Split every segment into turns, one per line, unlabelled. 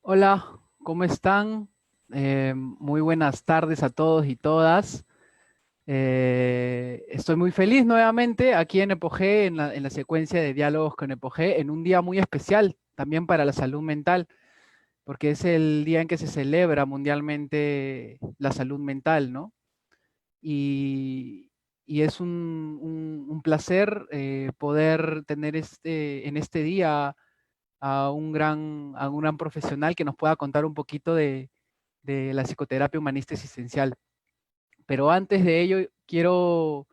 Hola, ¿cómo están? Muy buenas tardes a todos y todas. Estoy muy feliz nuevamente aquí en Epogé, en la secuencia de diálogos con Epogé, en un día muy especial también para la salud mental, porque es el día en que se celebra mundialmente la salud mental, ¿no? Y, y es un placer poder tener en este día a un gran profesional que nos pueda contar un poquito de la psicoterapia humanista existencial. Pero antes de ello, quiero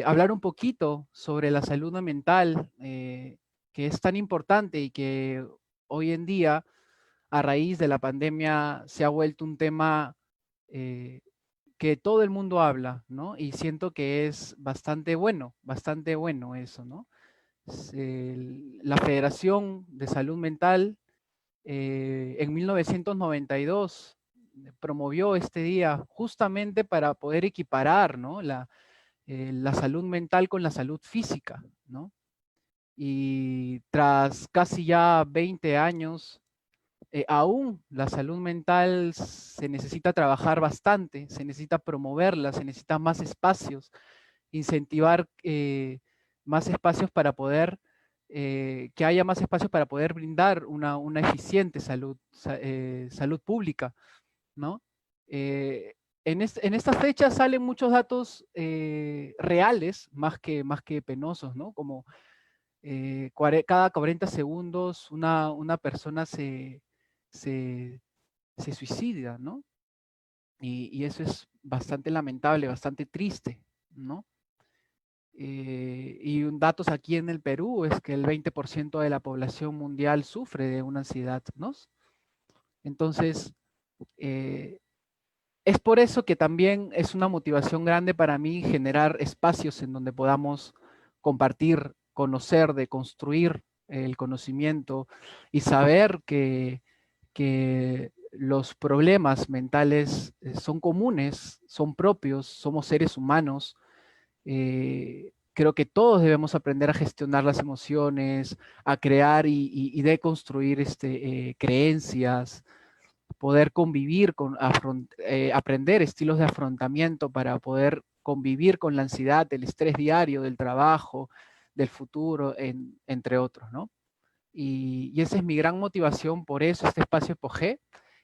hablar un poquito sobre la salud mental, que es tan importante y que hoy en día, a raíz de la pandemia, se ha vuelto un tema eh, que todo el mundo habla, ¿no? Y siento que es bastante bueno eso, ¿no? La Federación de Salud Mental en 1992 promovió este día justamente para poder equiparar, ¿no? La salud mental con la salud física, ¿no? Y tras casi ya 20 años, aún la salud mental se necesita trabajar bastante, se necesita promoverla, se necesita más espacios, incentivar más espacios para poder, que haya más espacios para poder brindar una eficiente salud pública, ¿no? Eh, en estas fechas salen muchos datos reales, más que penosos, ¿no? Como cada 40 segundos una persona se, se suicida, ¿no? Y eso es bastante lamentable, bastante triste, ¿no? Datos aquí en el Perú es que el 20% de la población mundial sufre de una ansiedad, ¿no? Entonces, eh, es por eso que también es una motivación grande para mí generar espacios en donde podamos compartir, conocer, deconstruir el conocimiento y saber que los problemas mentales son comunes, son propios, somos seres humanos. Creo que todos debemos aprender a gestionar las emociones, a crear y deconstruir creencias, poder convivir aprender estilos de afrontamiento para poder convivir con la ansiedad, el estrés diario, del trabajo, del futuro, entre otros, ¿no? Y esa es mi gran motivación, por eso este espacio Epogé.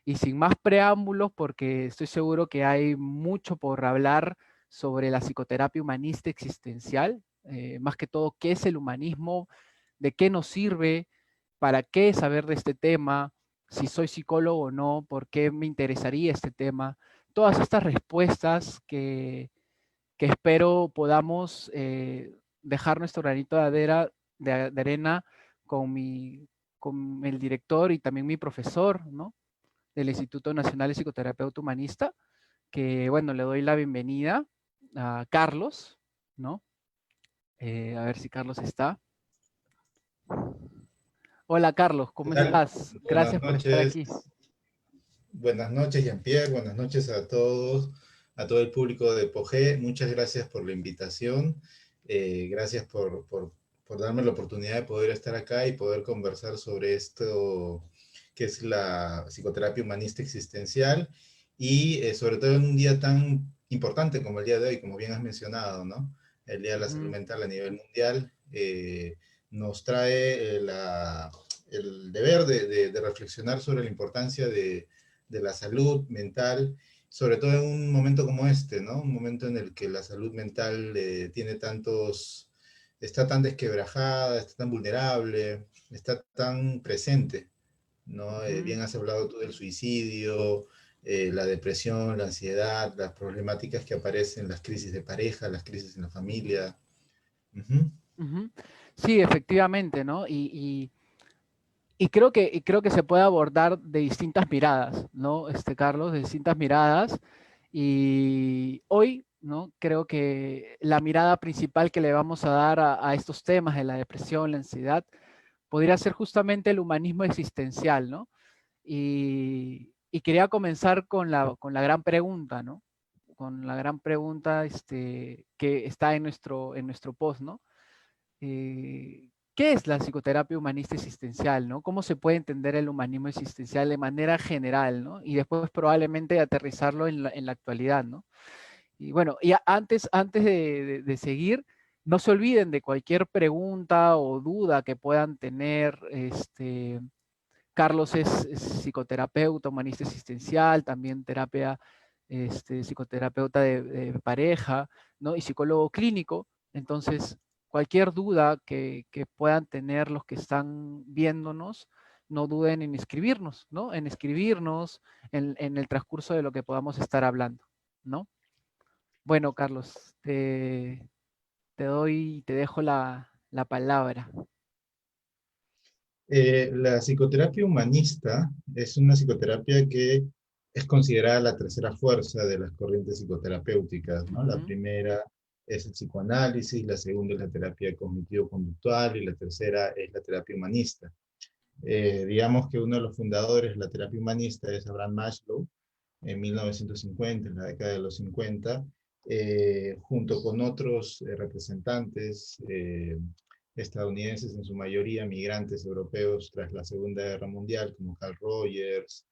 Y sin más preámbulos, porque estoy seguro que hay mucho por hablar sobre la psicoterapia humanista existencial, más que todo, qué es el humanismo, de qué nos sirve, para qué saber de este tema, si soy psicólogo o no, por qué me interesaría este tema. Todas estas respuestas que espero podamos dejar nuestro granito de arena con, con el director y también mi profesor, ¿no? Del Instituto Nacional de Psicoterapeuta Humanista, que bueno, le doy la bienvenida a Carlos, ¿no? A ver si Carlos está. Hola Carlos,
¿Qué
¿cómo
tal?
estás? Gracias por estar aquí.
Buenas noches, Jean-Pierre. Buenas noches a todos, a todo el público de Poge. Muchas gracias por la invitación. Gracias por darme la oportunidad de poder estar acá y poder conversar sobre esto que es la psicoterapia humanista existencial y sobre todo en un día tan importante como el día de hoy, como bien has mencionado, ¿no? El Día de la Salud
Ujú,
Mental a nivel mundial nos trae el deber de reflexionar sobre la importancia de la salud mental, sobre todo en un momento como este, ¿no? Un momento en el que la salud mental tiene tantos, está tan desquebrajada, está tan vulnerable, está tan presente, ¿no?
ujú.
Bien has hablado tú del suicidio, la depresión, la ansiedad, las problemáticas que aparecen, las crisis de pareja, las crisis en la familia. Ujú.
Ujú. Sí, efectivamente, ¿no? Y creo que se puede abordar de distintas miradas, ¿no? Carlos, de distintas miradas. Y hoy, ¿no? Creo que la mirada principal que le vamos a dar a estos temas de la depresión, la ansiedad, podría ser justamente el humanismo existencial, ¿no? Y quería comenzar con la gran pregunta, ¿no? Con la gran pregunta que está en nuestro post, ¿no? Eh, ¿qué es la psicoterapia humanista existencial, ¿no? ¿Cómo se puede entender el humanismo existencial de manera general, ¿no? Y después probablemente aterrizarlo en la actualidad, ¿no? Y bueno, y antes de seguir, no se olviden de cualquier pregunta o duda que puedan tener. Carlos es psicoterapeuta, humanista existencial, también psicoterapeuta de pareja, ¿no? Y psicólogo clínico. Entonces, cualquier duda que puedan tener los que están viéndonos, no duden en escribirnos, ¿no? En escribirnos en el transcurso de lo que podamos estar hablando, ¿no? Bueno, Carlos, te dejo la palabra.
La psicoterapia humanista es una psicoterapia que es considerada la tercera fuerza de las corrientes psicoterapéuticas, ¿no? La
Ujú,
primera es el psicoanálisis, la segunda es la terapia cognitivo-conductual y la tercera es la terapia humanista. Digamos que uno de los fundadores de la terapia humanista es Abraham Maslow, en 1950, en la década de los 50, junto con otros representantes estadounidenses, en su mayoría migrantes europeos tras la Segunda Guerra Mundial, como Carl Rogers,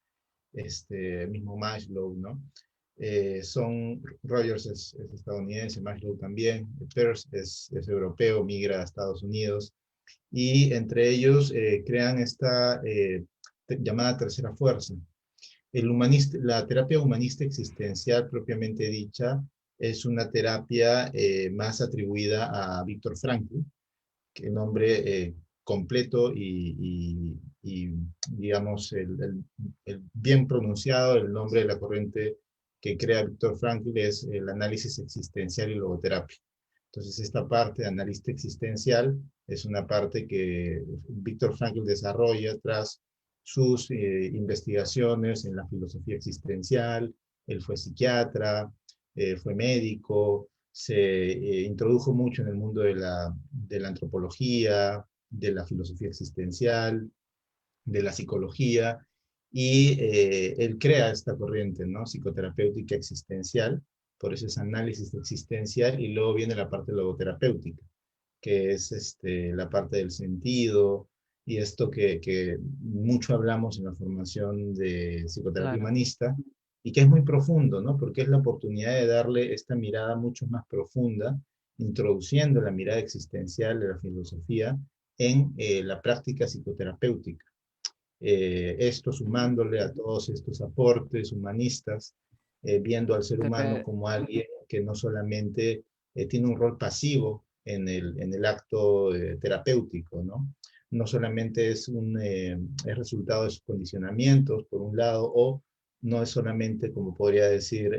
mismo Maslow, ¿no? Rogers es estadounidense, Maslow también, Peirce es europeo, migra a Estados Unidos, y entre ellos crean esta llamada tercera fuerza. La terapia humanista existencial propiamente dicha es una terapia más atribuida a Víctor Frankl, que nombre completo y, digamos, el bien pronunciado, el nombre de la corriente que crea Víctor Frankl es el análisis existencial y logoterapia. Entonces, esta parte de análisis existencial es una parte que Víctor Frankl desarrolla tras sus investigaciones en la filosofía existencial. Él fue psiquiatra, fue médico, se introdujo mucho en el mundo de la antropología, de la filosofía existencial, de la psicología, y él crea esta corriente, ¿no? Psicoterapéutica existencial, por eso es análisis existencial, y luego viene la parte logoterapéutica, que es la parte del sentido, y esto que mucho hablamos en la formación de psicoterapia
claro,
humanista, y que es muy profundo, ¿no? Porque es la oportunidad de darle esta mirada mucho más profunda, introduciendo la mirada existencial de la filosofía en la práctica psicoterapéutica. Esto
ujú,
sumándole a todos estos aportes humanistas, viendo al ser humano
de-
como alguien que no solamente tiene un rol pasivo en el acto terapéutico, ¿no? No solamente es resultado de sus condicionamientos, por un lado, o no es solamente, como podría decir,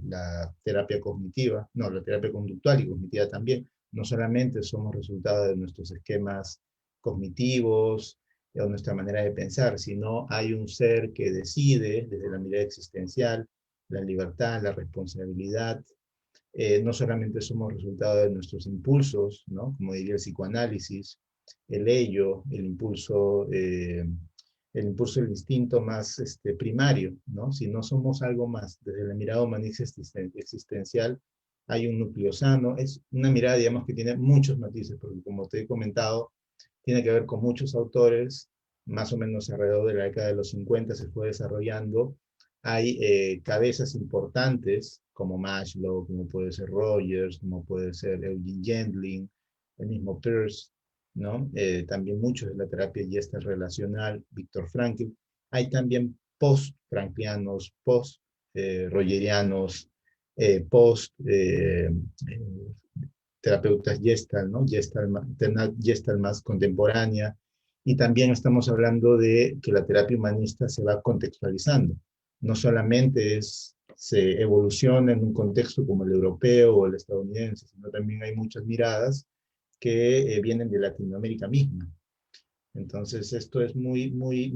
la terapia cognitiva, no, la terapia conductual y cognitiva también, no solamente somos resultado de nuestros esquemas cognitivos, o nuestra manera de pensar, sino hay un ser que decide desde la mirada existencial, la libertad, la responsabilidad. No solamente somos resultado de nuestros impulsos, ¿no? Como diría el psicoanálisis, el ello, el impulso del instinto más primario, ¿no? Si no somos algo más, desde la mirada humanista existencial, hay un núcleo sano, es una mirada, digamos, que tiene muchos matices, porque como te he comentado, tiene que ver con muchos autores, más o menos alrededor de la década de los 50 se fue desarrollando. Hay cabezas importantes como Maslow, como puede ser Rogers, como puede ser Eugene Gendlin, el mismo Peirce, ¿no? También muchos de la terapia gestalt relacional, Viktor Frankl. Hay también post-franklianos, post-rogerianos, terapeutas Gestalt, ¿no? Gestalt más contemporánea. Y también estamos hablando de que la terapia humanista se va contextualizando. No solamente se evoluciona en un contexto como el europeo o el estadounidense, sino también hay muchas miradas que vienen de Latinoamérica misma. Entonces, esto es muy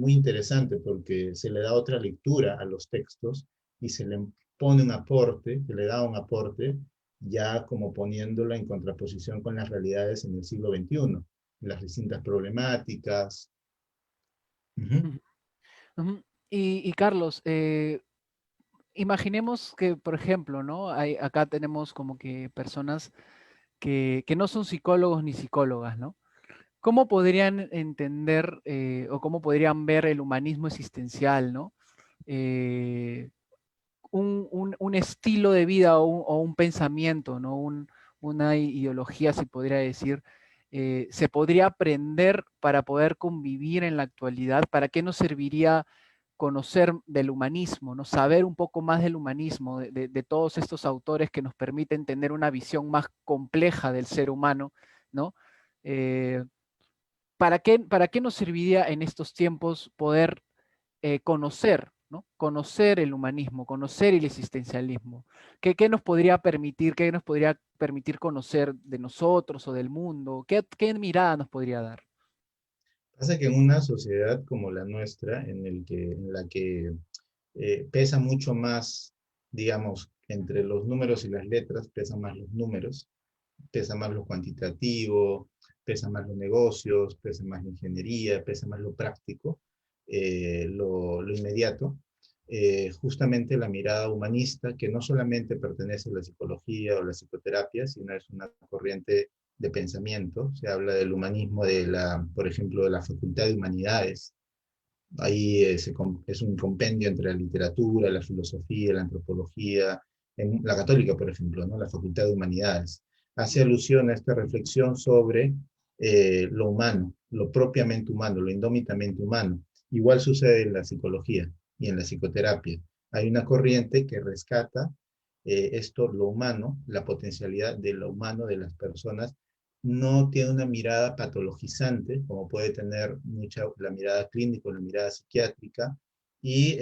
interesante porque se le da otra lectura a los textos y se le pone un aporte, se le da un aporte ya como poniéndola en contraposición con las realidades en el siglo XXI, las distintas problemáticas. Ujú.
ujú, ujú. Y Carlos, imaginemos que, por ejemplo, ¿no? Acá tenemos como que personas que no son psicólogos ni psicólogas, ¿no? ¿Cómo podrían entender o cómo podrían ver el humanismo existencial, ¿no? Eh, un estilo de vida o un pensamiento, ¿no? Una ideología, se podría decir, se podría aprender para poder convivir en la actualidad. ¿Para qué nos serviría conocer del humanismo, ¿no? Saber un poco más del humanismo, de todos estos autores que nos permiten tener una visión más compleja del ser humano, ¿no? Eh, para qué nos serviría en estos tiempos poder conocer, ¿no? Conocer el humanismo, conocer el existencialismo? ¿Qué nos podría permitir, qué nos podría permitir conocer de nosotros o del mundo? ¿Qué mirada nos podría dar?
Pasa que en una sociedad como la nuestra, en la que pesa mucho más, digamos, entre los números y las letras, pesan más los números, pesa más lo cuantitativo, pesa más los negocios, pesa más la ingeniería, pesa más lo práctico, lo inmediato. Justamente la mirada humanista, que no solamente pertenece a la psicología o la psicoterapia, sino es una corriente de pensamiento. Se habla del humanismo, por ejemplo, de la Facultad de Humanidades. Ahí es un compendio entre la literatura, la filosofía, la antropología, en la católica, por ejemplo, ¿no? La Facultad de Humanidades. Hace alusión a esta reflexión sobre lo humano, lo propiamente humano, lo indómitamente humano. Igual sucede en la psicología y en la psicoterapia. Hay una corriente que rescata esto, lo humano, la potencialidad de lo humano de las personas. No tiene una mirada patologizante, como puede tener la mirada clínica o la mirada psiquiátrica, y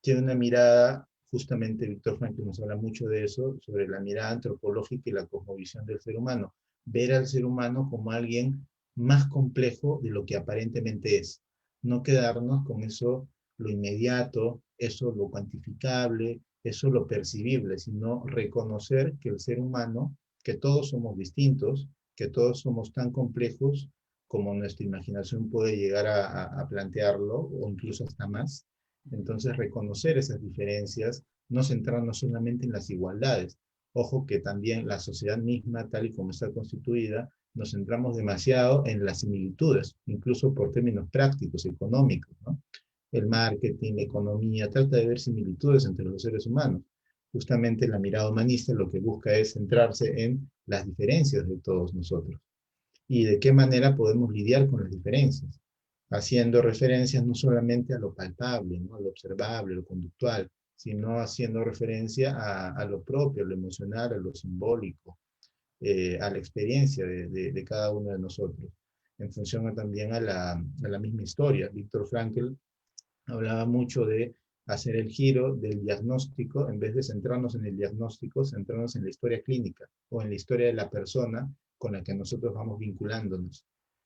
tiene una mirada, justamente Víctor Frankl nos habla mucho de eso, sobre la mirada antropológica y la cosmovisión del ser humano. Ver al ser humano como alguien más complejo de lo que aparentemente es. No quedarnos con eso, lo inmediato, eso lo cuantificable, eso lo percibible, sino reconocer que el ser humano, que todos somos distintos, que todos somos tan complejos como nuestra imaginación puede llegar a plantearlo, o incluso hasta más. Entonces, reconocer esas diferencias, no centrarnos solamente en las igualdades. Ojo que también la sociedad misma, tal y como está constituida, nos centramos demasiado en las similitudes, incluso por términos prácticos, económicos, ¿no? El marketing, la economía, trata de ver similitudes entre los seres humanos. Justamente la mirada humanista lo que busca es centrarse en las diferencias de todos nosotros y de qué manera podemos lidiar con las diferencias, haciendo referencias no solamente a lo palpable, ¿no? A lo observable, a lo conductual, sino haciendo referencia a lo propio, a lo emocional, a lo simbólico, a la experiencia de cada uno de nosotros, en función también a la misma historia. Víctor Frankl hablaba mucho de hacer el giro del diagnóstico, en vez de centrarnos en el diagnóstico, centrarnos en la historia clínica o en la historia de la persona con la que nosotros vamos vinculándonos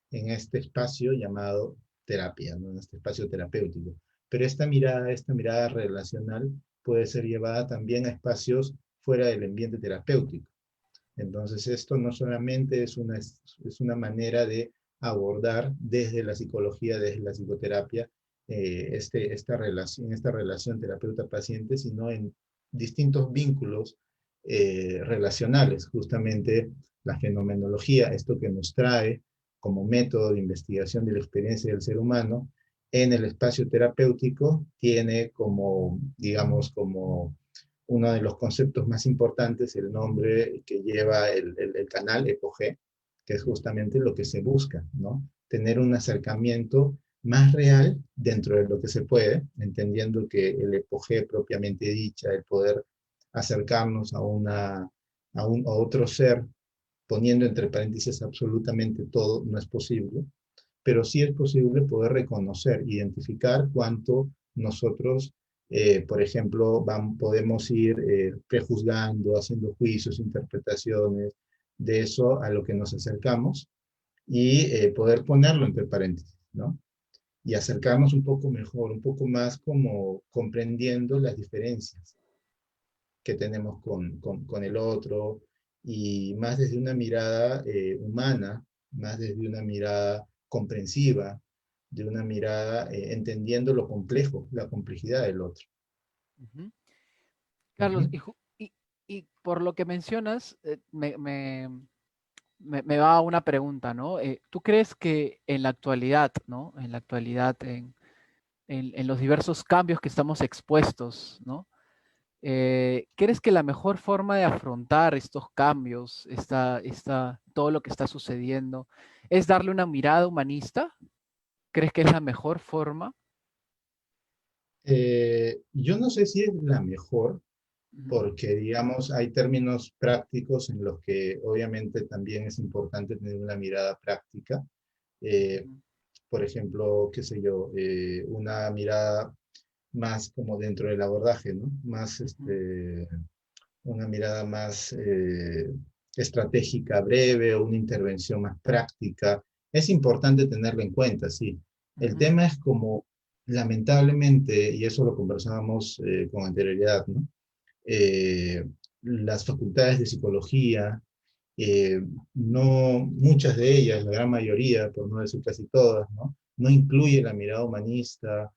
en este espacio llamado terapia, ¿no? En este espacio terapéutico. Pero esta mirada relacional puede ser llevada también a espacios fuera del ambiente terapéutico. Entonces, esto no solamente es una manera de abordar desde la psicología, desde la psicoterapia, esta relación terapeuta-paciente, sino en distintos vínculos relacionales, justamente la fenomenología, esto que nos trae como método de investigación de la experiencia del ser humano en el espacio terapéutico, tiene como, digamos, como uno de los conceptos más importantes, el nombre que lleva el canal EPOG, que es justamente lo que se busca, ¿no? Tener un acercamiento más real dentro de lo que se puede, entendiendo que el EPOG propiamente dicha, el poder acercarnos a otro ser, poniendo entre paréntesis absolutamente todo, no es posible, pero sí es posible poder reconocer, identificar cuánto nosotros, por ejemplo, podemos ir prejuzgando, haciendo juicios, interpretaciones de eso a lo que nos acercamos y poder ponerlo entre paréntesis, ¿no? Y acercarnos un poco mejor, un poco más como comprendiendo las diferencias que tenemos con el otro y más desde una mirada humana, más desde una mirada comprensiva, de una mirada entendiendo lo complejo, la complejidad del otro.
Ujú.
Uh
Carlos,
-huh.
y por lo que mencionas, me va una pregunta, ¿no? ¿Tú crees que en la actualidad, ¿no? En la actualidad, en los diversos cambios que estamos expuestos, ¿no? ¿Crees que la mejor forma de afrontar estos cambios, todo lo que está sucediendo, es darle una mirada humanista? ¿Crees que es la mejor forma?
Yo no sé si es la mejor,
Ujú,
porque, digamos, hay términos prácticos en los que obviamente también es importante tener una mirada práctica. Eh,
ujú,
por ejemplo, qué sé yo, una mirada más como dentro del abordaje, ¿no? Más,
ujú,
una mirada más estratégica breve o una intervención más práctica. Es importante tenerlo en cuenta, sí. El
ujú,
tema es como, lamentablemente, y eso lo conversábamos con anterioridad, ¿no? eh, las facultades de psicología, eh, no, muchas de ellas, la gran mayoría, por no decir casi todas, ¿no? No incluye la mirada humanista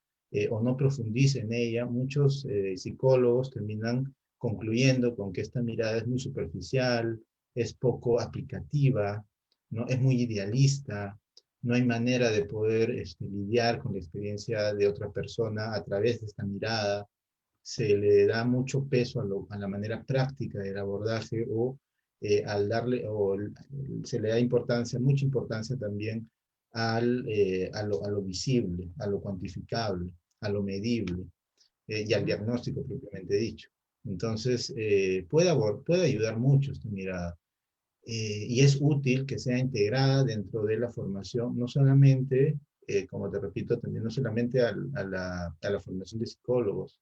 o no profundiza en ella. Muchos psicólogos terminan concluyendo con que esta mirada es muy superficial, es poco aplicativa, ¿no? Es muy idealista, no hay manera de poder lidiar con la experiencia de otra persona a través de esta mirada. Se le da mucho peso a la manera práctica del abordaje o al darle, se le da importancia, mucha importancia también a lo visible, a lo cuantificable, a lo medible y al
ujú.
diagnóstico propiamente dicho. Entonces, puede ayudar mucho esta mirada. Y es útil que sea integrada dentro de la formación, no solamente, como te repito, también no solamente a la formación de psicólogos,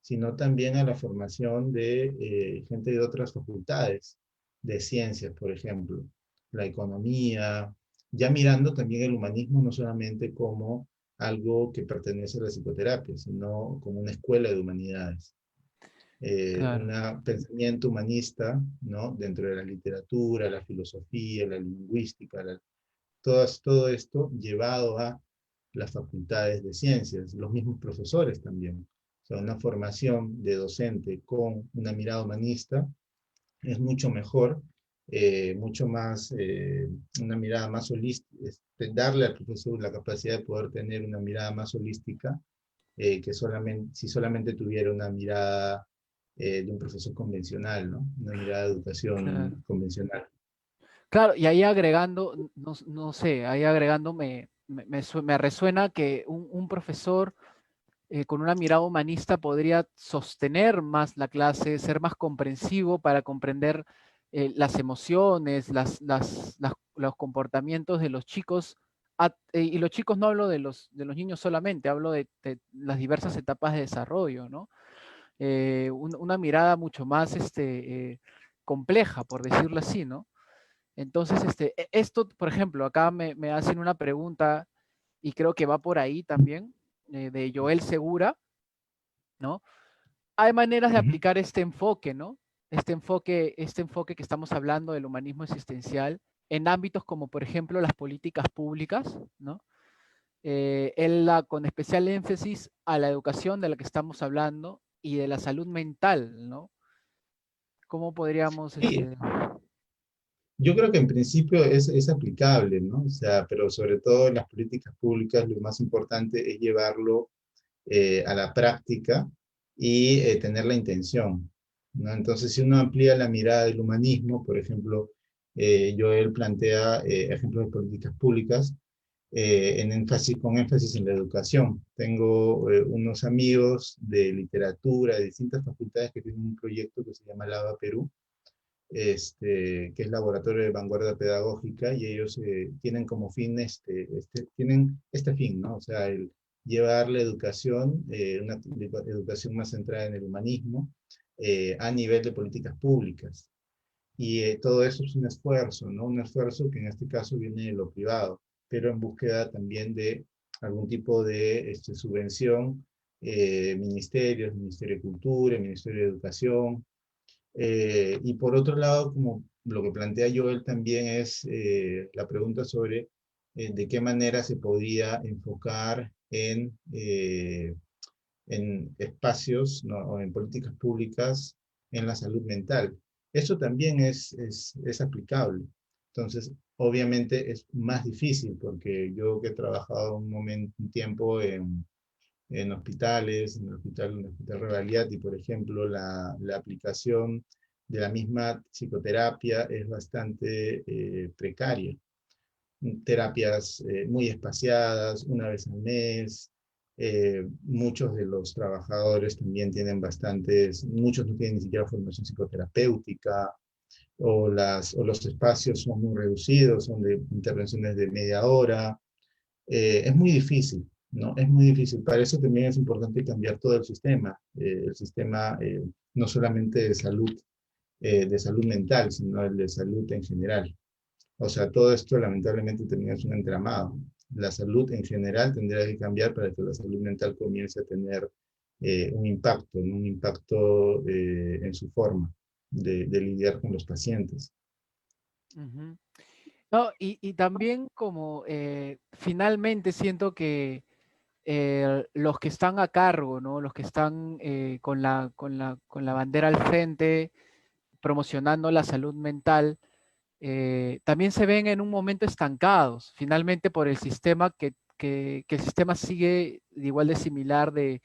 sino también a la formación de gente de otras facultades, de ciencias, por ejemplo, la economía, ya mirando también el humanismo no solamente como algo que pertenece a la psicoterapia, sino como una escuela de humanidades, un
Claro.
pensamiento humanista, ¿no? Dentro de la literatura, la filosofía, la lingüística, todo esto llevado a las facultades de ciencias, los mismos profesores también. O sea, una formación de docente con una mirada humanista es mucho mejor, mucho más, una mirada más holística, darle al profesor la capacidad de poder tener una mirada más holística que solamente, si solamente tuviera una mirada de un profesor convencional, ¿no? Una mirada de
Claro.
educación convencional.
Claro, y ahí agregando, no, no sé, ahí agregando me resuena que un profesor con una mirada humanista podría sostener más la clase, ser más comprensivo para comprender las emociones, los comportamientos de los chicos. Y los chicos no hablo de los niños solamente, hablo de las diversas etapas de desarrollo, ¿no? Una mirada mucho más compleja, por decirlo así, ¿no? Entonces, esto, por ejemplo, acá me hacen una pregunta y creo que va por ahí también, de Joel Segura, ¿no? Hay maneras de
Uh -huh.
aplicar este enfoque, ¿no? Este enfoque que estamos hablando del humanismo existencial en ámbitos como, por ejemplo, las políticas públicas, ¿no? Con especial énfasis a la educación de la que estamos hablando y de la salud mental, ¿no? ¿Cómo podríamos,
Sí, yo creo que en principio es aplicable, ¿no? O sea, pero sobre todo en las políticas públicas lo más importante es llevarlo a la práctica y tener la intención, ¿no? Entonces, si uno amplía la mirada del humanismo, por ejemplo, Joel plantea ejemplos de políticas públicas con énfasis en la educación. Tengo unos amigos de literatura de distintas facultades que tienen un proyecto que se llama Lava Perú, que es Laboratorio de Vanguardia Pedagógica, y ellos tienen como fin, tienen este fin, ¿no? O sea, el llevar la educación, una educación más centrada en el humanismo, a nivel de políticas públicas. Y todo eso es un esfuerzo, ¿no? Un esfuerzo que en este caso viene de lo privado, pero en búsqueda también de algún tipo de subvención, ministerios, Ministerio de Cultura, Ministerio de Educación, y por otro lado, como lo que plantea Joel también es la pregunta sobre de qué manera se podría enfocar en espacios, ¿no? O en políticas públicas en la salud mental. Eso también es aplicable. Entonces, obviamente es más difícil porque yo que he trabajado un tiempo en hospitales, en el hospital Revalidati, por ejemplo, la aplicación de la misma psicoterapia es bastante precaria. Terapias muy espaciadas, una vez al mes. Muchos de los trabajadores también tienen muchos no tienen ni siquiera formación psicoterapéutica, o los espacios son muy reducidos, son de intervenciones de media hora. Es muy difícil, ¿no? Es muy difícil. Para eso también es importante cambiar todo el sistema no solamente de salud mental, sino el de salud en general. O sea, todo esto lamentablemente también es un entramado. La salud en general tendría que cambiar para que la salud mental comience a tener un impacto, ¿no? Un impacto en su forma de lidiar con los pacientes.
Ujú. No, y también como finalmente siento que los que están a cargo, ¿no? Los que están con la bandera al frente, promocionando la salud mental, también se ven en un momento estancados, finalmente por el sistema que el sistema sigue igual de similar de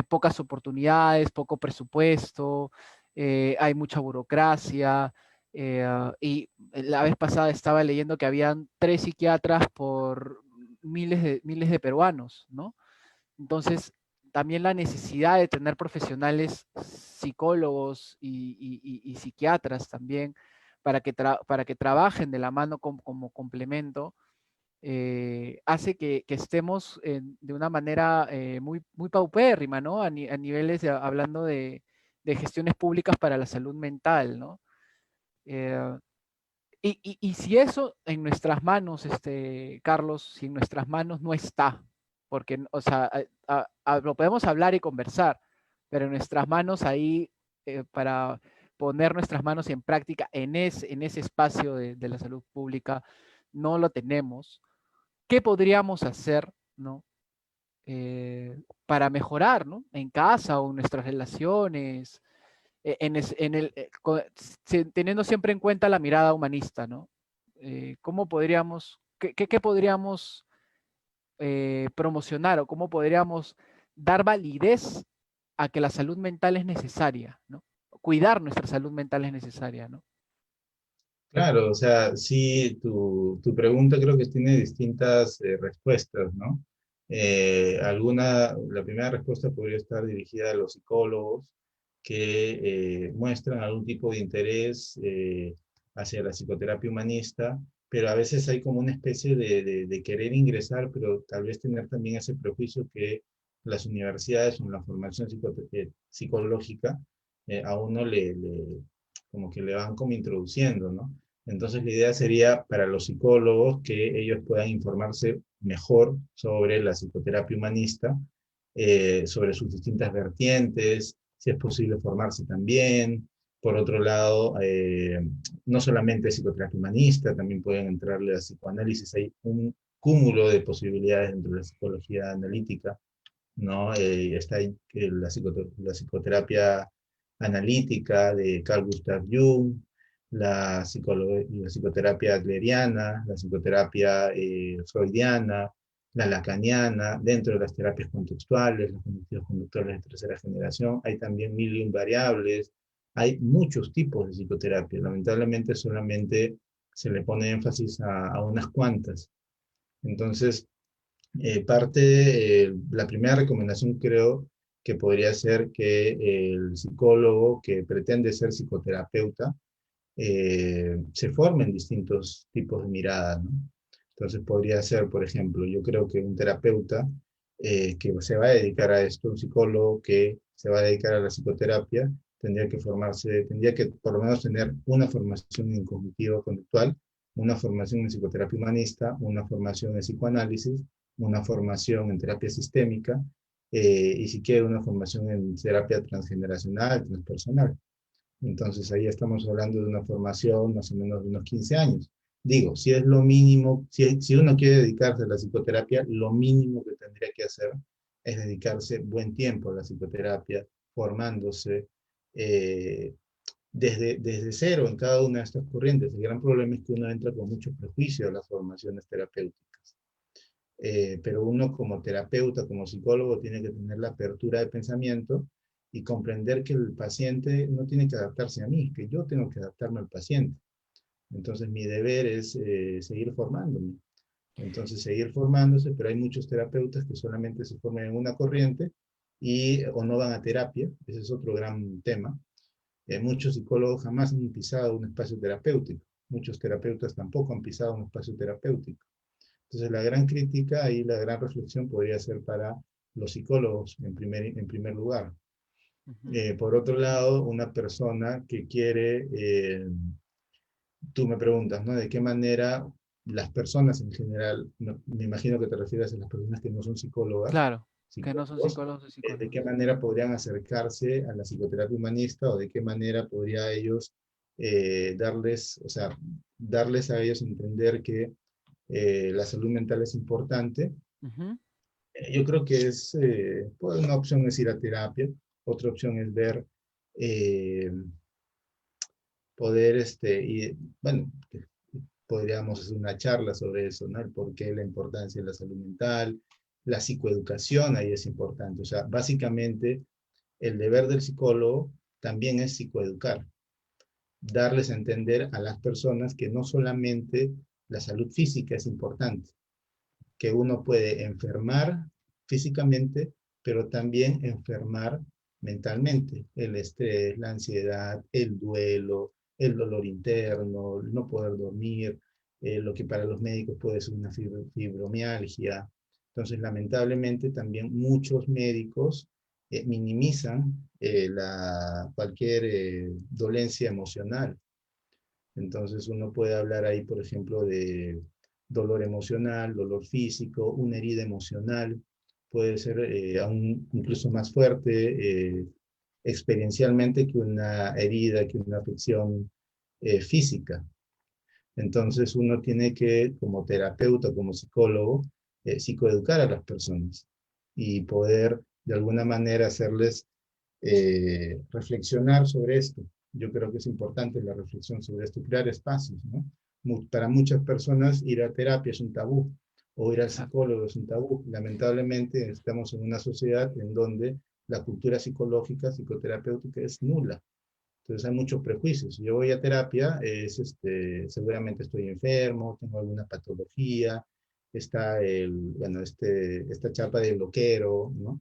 pocas oportunidades, poco presupuesto, hay mucha burocracia. Y la vez pasada estaba leyendo que habían 3 psiquiatras por miles de peruanos, ¿no? Entonces, también la necesidad de tener profesionales psicólogos y psiquiatras también para que trabajen de la mano como complemento, hace que estemos de una manera muy paupérrima, ¿no? A niveles hablando de gestiones públicas para la salud mental, ¿no? Eh, y si eso en nuestras manos, Carlos, si en nuestras manos no está, porque, o sea, lo podemos hablar y conversar, pero en nuestras manos ahí, para poner nuestras manos en práctica en ese espacio de la salud pública, no lo tenemos. ¿Qué podríamos hacer, ¿no? Para mejorar, ¿no? En casa o en nuestras relaciones, teniendo siempre en cuenta la mirada humanista, ¿no? ¿Cómo podríamos, qué podríamos promocionar o cómo podríamos dar validez a que la salud mental es necesaria, ¿no? Cuidar nuestra salud mental es necesaria, ¿no?
Claro, o sea, sí, tu pregunta creo que tiene distintas respuestas, ¿no? La primera respuesta podría estar dirigida a los psicólogos que muestran algún tipo de interés hacia la psicoterapia humanista, pero a veces hay como una especie de querer ingresar, pero tal vez tener también ese prejuicio que las universidades o la formación psicológica a uno como que le van como introduciendo, ¿no? Entonces la idea sería para los psicólogos que ellos puedan informarse mejor sobre la psicoterapia humanista, sobre sus distintas vertientes, si es posible formarse también. Por otro lado, no solamente psicoterapia humanista, también pueden entrarle a psicoanálisis. Hay un cúmulo de posibilidades dentro de la psicología analítica, ¿no? Está ahí la psicoterapia analítica de Carl Gustav Jung, la psicoterapia adleriana, la psicoterapia freudiana, la lacaniana, dentro de las terapias contextuales, los cognitivos conductuales de tercera generación, hay también mil y un variables, hay muchos tipos de psicoterapia, lamentablemente solamente se le pone énfasis a unas cuantas. Entonces, la primera recomendación creo que podría ser que el psicólogo que pretende ser psicoterapeuta se forme en distintos tipos de miradas, ¿no? Entonces podría ser, por ejemplo, yo creo que un terapeuta que se va a dedicar a esto, un psicólogo que se va a dedicar a la psicoterapia, tendría que formarse, tendría que por lo menos tener una formación en cognitivo conductual, una formación en psicoterapia humanista, una formación en psicoanálisis, una formación en terapia sistémica y si quiere una formación en terapia transgeneracional, transpersonal. Entonces ahí estamos hablando de una formación más o menos de unos 15 años. Digo, si es lo mínimo, si uno quiere dedicarse a la psicoterapia, lo mínimo que tendría que hacer es dedicarse buen tiempo a la psicoterapia, formándose, eh, desde cero en cada una de estas corrientes. El gran problema es que uno entra con mucho prejuicio a las formaciones terapéuticas. Pero uno como terapeuta, como psicólogo, tiene que tener la apertura de pensamiento y comprender que el paciente no tiene que adaptarse a mí, que yo tengo que adaptarme al paciente. Entonces mi deber es seguir formándome. Entonces seguir formándose, pero hay muchos terapeutas que solamente se forman en una corriente o no van a terapia, ese es otro gran tema. Muchos psicólogos jamás han pisado un espacio terapéutico, muchos terapeutas tampoco han pisado un espacio terapéutico. Entonces la gran crítica y la gran reflexión podría ser para los psicólogos en primer lugar.
Ujú.
Por otro lado, una persona que quiere, tú me preguntas, ¿no? ¿De qué manera las personas en general, me imagino que te refieres a las personas que no son psicólogas,
Claro, que no son
psicólogos,
psicólogos o
de qué
psicólogas.
manera podrían acercarse a la psicoterapia humanista o de qué manera podría ellos o sea, darles a ellos entender que la salud mental es importante.
Ujú.
Yo creo que pues una opción es ir a terapia, otra opción es ver, eh, poder, bueno, podríamos hacer una charla sobre eso, ¿no? El por qué, la importancia de la salud mental, la psicoeducación ahí es importante. O sea, básicamente el deber del psicólogo también es psicoeducar, darles a entender a las personas que no solamente la salud física es importante, que uno puede enfermar físicamente, pero también enfermar mentalmente. El estrés, la ansiedad, el duelo, el dolor interno, el no poder dormir, lo que para los médicos puede ser una fibromialgia. Entonces, lamentablemente, también muchos médicos minimizan cualquier dolencia emocional. Entonces uno puede hablar ahí, por ejemplo, de dolor emocional, dolor físico, una herida emocional, puede ser aún incluso más fuerte experiencialmente que una herida, que una afección física. Entonces uno tiene que, como terapeuta, como psicólogo, psicoeducar a las personas y poder de alguna manera hacerles reflexionar sobre esto. Yo creo que es importante la reflexión sobre esto, crear espacios, ¿no? Para muchas personas ir a terapia es un tabú, o ir al
Exacto.
psicólogo es un tabú. Lamentablemente estamos en una sociedad en donde la cultura psicológica, psicoterapéutica es nula. Entonces hay muchos prejuicios. Si yo voy a terapia, seguramente estoy enfermo, tengo alguna patología, está bueno, esta chapa de loquero, ¿no?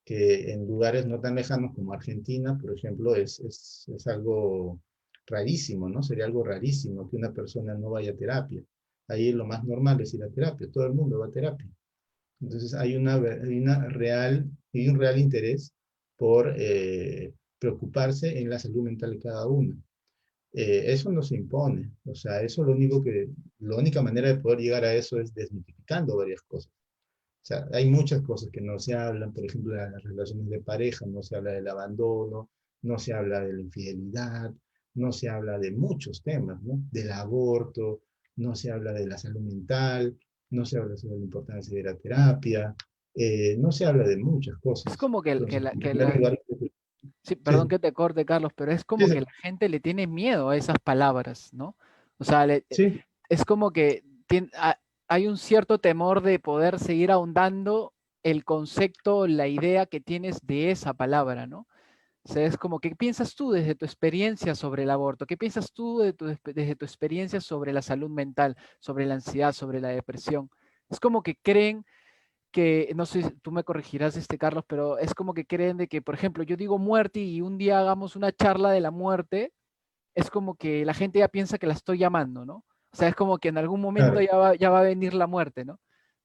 Que en lugares no tan lejanos como Argentina, por ejemplo, es algo rarísimo, ¿no? Sería algo rarísimo que una persona no vaya a terapia. Ahí lo más normal es ir a terapia, todo el mundo va a terapia. Entonces hay un real interés por preocuparse en la salud mental de cada uno. Eso no se impone, o sea, la única manera de poder llegar a eso es desmitificando varias cosas. O sea, hay muchas cosas que no se hablan, por ejemplo, de las relaciones de pareja, no se habla del abandono, no se habla de la infidelidad, no se habla de muchos temas, ¿no? Del aborto, no se habla de la salud mental, no se habla sobre la importancia de la terapia, no se habla de muchas
Es
cosas.
como
Entonces, en primer lugar,
sí, perdón
sí,
que te corte, Carlos, pero es
sí,
como
sí,
que la gente le tiene miedo a esas palabras, ¿no? O sea,
sí,
es como que hay un cierto temor de poder seguir ahondando el concepto, la idea que tienes de esa palabra, ¿no? O sea, es como, ¿qué piensas tú desde tu experiencia sobre el aborto? ¿Qué piensas tú desde tu experiencia sobre la salud mental, sobre la ansiedad, sobre la depresión? Es como que creen que, no sé, tú me corregirás, Carlos, pero es como que creen de que, por ejemplo, yo digo muerte y un día hagamos una charla de la muerte, es como que la gente ya piensa que la estoy llamando, ¿no? O sea, es como que en algún momento
claro,
ya va a venir la muerte, ¿no?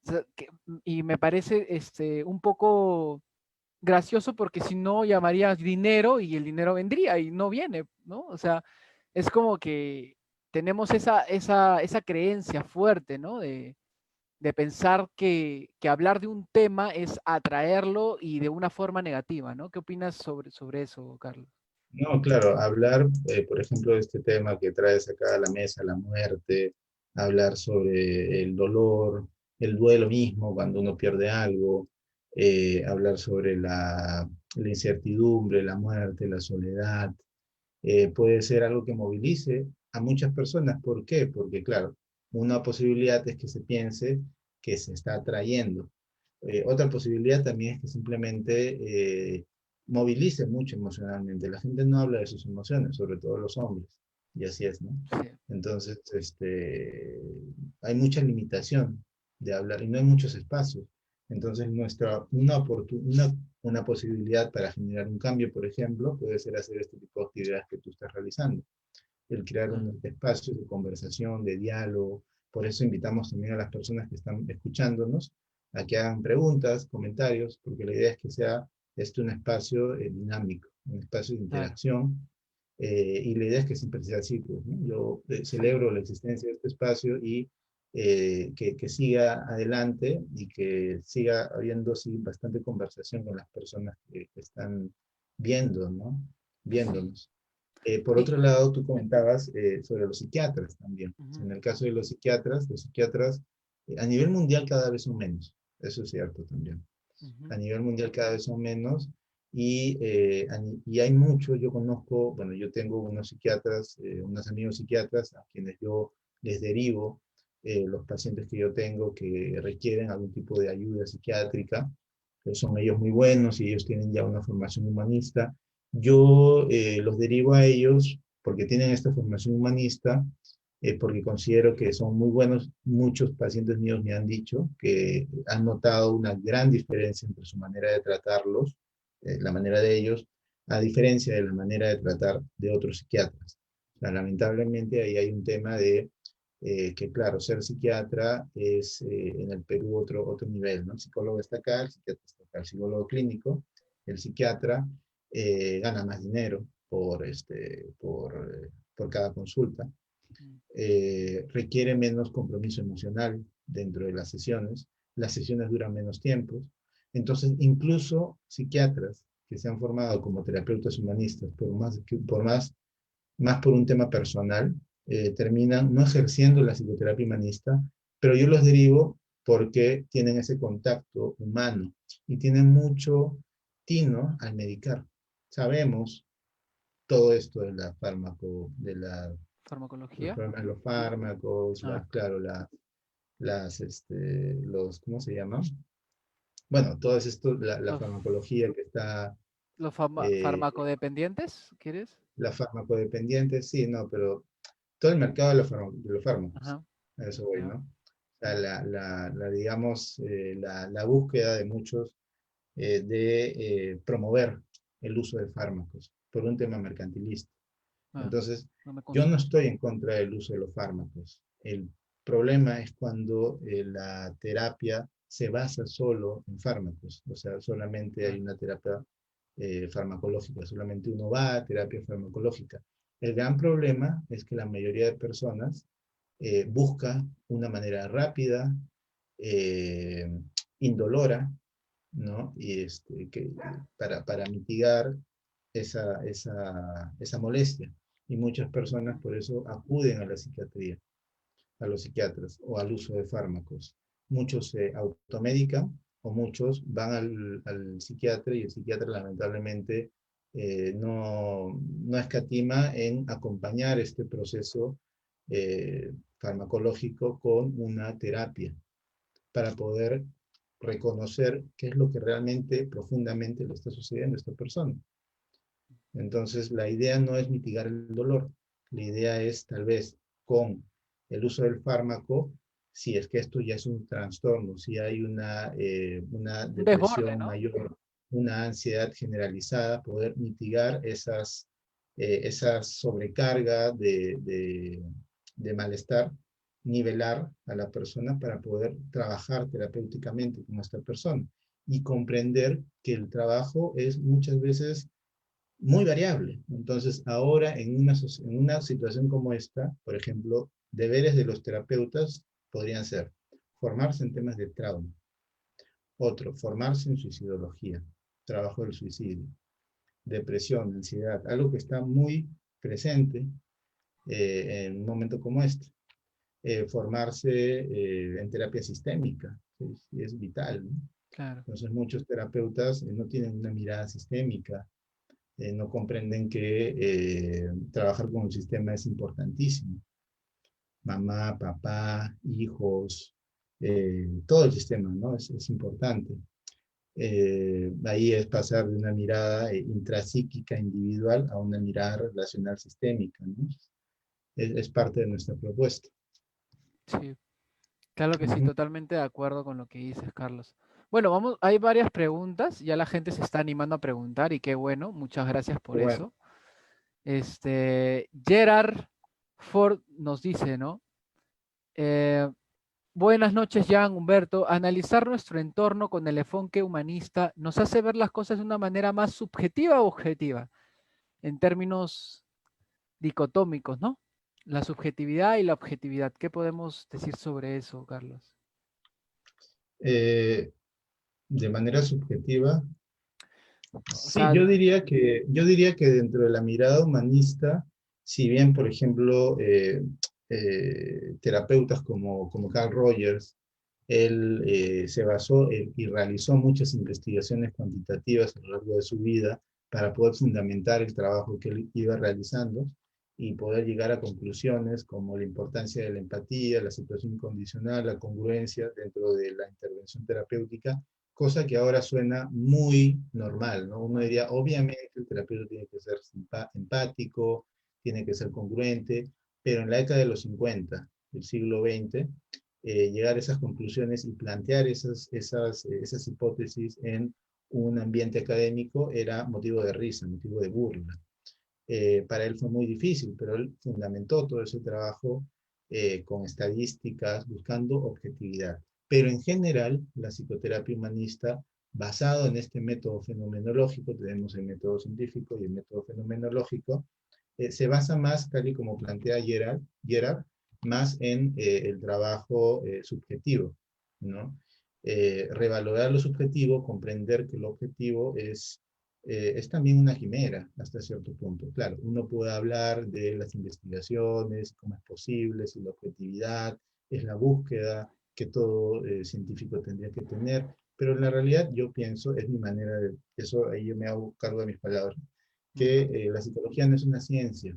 O sea, y me parece un poco gracioso porque si no llamarías dinero y el dinero vendría y no viene, ¿no? O sea, es como que tenemos esa creencia fuerte, ¿no? De pensar que hablar de un tema es atraerlo y de una forma negativa, ¿no? ¿Qué opinas sobre eso, Carlos?
no, claro, hablar, por ejemplo, de este tema que traes acá a la mesa, la muerte, hablar sobre el dolor, el duelo mismo cuando uno pierde algo, hablar sobre la incertidumbre, la muerte, la soledad, puede ser algo que movilice a muchas personas. ¿Por qué? Porque, claro, una posibilidad es que se piense que se está atrayendo. Otra posibilidad también es que simplemente movilice mucho emocionalmente. La gente no habla de sus emociones, sobre todo los hombres, y así es, ¿no?
Sí,
Entonces, hay mucha limitación de hablar y no hay muchos espacios. Entonces, una posibilidad para generar un cambio, por ejemplo, puede ser hacer este tipo de actividades que tú estás realizando, el crear
mm,
un espacio de conversación, de diálogo. Por eso invitamos también a las personas que están escuchándonos a que hagan preguntas, comentarios, porque la idea es que sea un espacio dinámico, un espacio de
claro,
interacción, y la idea es que siempre sea así, pues, ¿no? Yo
sí,
celebro la existencia de este espacio y que siga adelante y que siga habiendo sí, bastante conversación con las personas que están viendo, ¿no? Viéndonos. Por
y,
otro lado, tú comentabas sobre los psiquiatras también.
ujú,
En el caso de los psiquiatras a nivel mundial cada vez son menos. Eso es cierto también.
ujú,
A nivel mundial cada vez son menos y hay mucho, yo conozco, bueno, yo tengo unos psiquiatras, unos amigos psiquiatras a quienes yo les derivo los pacientes que yo tengo que requieren algún tipo de ayuda psiquiátrica, que son ellos muy buenos y ellos tienen ya una formación humanista. Yo los derivo a ellos porque tienen esta formación humanista, porque considero que son muy buenos. Muchos pacientes míos me han dicho que han notado una gran diferencia entre su manera de tratarlos, la manera de ellos, a diferencia de la manera de tratar de otros psiquiatras. O sea, lamentablemente ahí hay un tema de que, claro, ser psiquiatra es en el Perú otro nivel, ¿no? El psicólogo está acá, el psiquiatra está acá, el psicólogo clínico, el psiquiatra gana más dinero por cada consulta,
mm,
requiere menos compromiso emocional dentro de las sesiones duran menos tiempo. Entonces, incluso psiquiatras que se han formado como terapeutas humanistas más por un tema personal, terminan no ejerciendo la psicoterapia humanista, pero yo los derivo porque tienen ese contacto humano y tienen mucho tino al medicar. Sabemos todo esto de la fármaco, los
farmacología,
problemas de los fármacos,
ah,
claro, ¿cómo se llama? Bueno, todo esto, la
los,
farmacología que está,
los
eh,
farmacodependientes, ¿quieres?
la farmacodependiente, sí, no, pero todo el mercado de los fármacos,
Ajá,
a eso voy,
ya,
¿no? O sea,
ya,
digamos, la búsqueda de muchos de promover el uso de fármacos por un tema mercantilista.
ah,
Entonces,
no me
yo no
consta.
estoy en contra del uso de los fármacos. El problema es cuando la terapia se basa solo en fármacos, o sea, solamente hay
Ah,
una terapia farmacológica, solamente uno va a terapia farmacológica. El gran problema es que la mayoría de personas busca una manera rápida, eh, indolora, ¿no? Y para mitigar esa molestia. Y muchas personas por eso acuden a la psiquiatría, a los psiquiatras o al uso de fármacos. Muchos se automedican o muchos van al psiquiatra y el psiquiatra lamentablemente no escatima en acompañar este proceso farmacológico con una terapia para poder reconocer qué es lo que realmente profundamente le está sucediendo a esta persona. Entonces, la idea no es mitigar el dolor, la idea es tal vez con el uso del fármaco, si es que esto ya es un trastorno, si hay una
un desborde,
depresión
¿no?
mayor, una ansiedad generalizada, poder mitigar esa sobrecarga de malestar, nivelar a la persona para poder trabajar terapéuticamente con esta persona y comprender que el trabajo es muchas veces muy variable. Entonces, ahora en una situación como esta, por ejemplo, deberes de los terapeutas podrían ser formarse en temas de trauma, otro, formarse en suicidología, trabajo del suicidio, depresión, ansiedad, algo que está muy presente en un momento como este. Formarse en terapia sistémica, es vital, ¿no?
Claro.
Entonces, muchos terapeutas no tienen una mirada sistémica, no comprenden que trabajar con el sistema es importantísimo. Mamá, papá, hijos, todo el sistema, ¿no? Es importante. Ahí es pasar de una mirada intrapsíquica individual a una mirada relacional sistémica, ¿no? Es parte de nuestra propuesta.
Sí, claro que sí,
Ujú.
totalmente de acuerdo con lo que dices, Carlos. Bueno, vamos, hay varias preguntas, ya la gente se está animando a preguntar y qué bueno, muchas gracias por
Bueno,
eso. Gerard Ford nos dice, ¿no? Eh, Buenas noches, Jan, Humberto. Analizar nuestro entorno con el enfoque humanista nos hace ver las cosas de una manera más subjetiva o objetiva, en términos dicotómicos, ¿no? La subjetividad y la objetividad. ¿Qué podemos decir sobre eso, Carlos?
eh, de manera subjetiva,
O
sí,
sea,
yo diría que dentro de la mirada humanista, si bien, por ejemplo, terapeutas como Carl Rogers, él se basó y realizó muchas investigaciones cuantitativas a lo largo de su vida para poder fundamentar el trabajo que él iba realizando y poder llegar a conclusiones como la importancia de la empatía, la aceptación incondicional, la congruencia dentro de la intervención terapéutica, cosa que ahora suena muy normal, ¿no? Uno diría, obviamente el terapeuta tiene que ser empático, tiene que ser congruente, pero en la década de los 50, del siglo XX, llegar a esas conclusiones y plantear esas hipótesis en un ambiente académico era motivo de risa, motivo de burla. Para él fue muy difícil, pero él fundamentó todo ese trabajo con estadísticas, buscando objetividad. Pero en general, la psicoterapia humanista, basado en este método fenomenológico, tenemos el método científico y el método fenomenológico, se basa más, tal y como plantea Gerard más en el trabajo subjetivo, ¿no? Revalorar lo subjetivo, comprender que lo objetivo es también una quimera hasta cierto punto. Claro, uno puede hablar de las investigaciones, cómo es posible, si la objetividad es la búsqueda que todo científico tendría que tener, pero en la realidad yo pienso, es mi manera de, eso ahí yo me hago cargo de mis palabras, que
ujú,
la psicología no es una ciencia.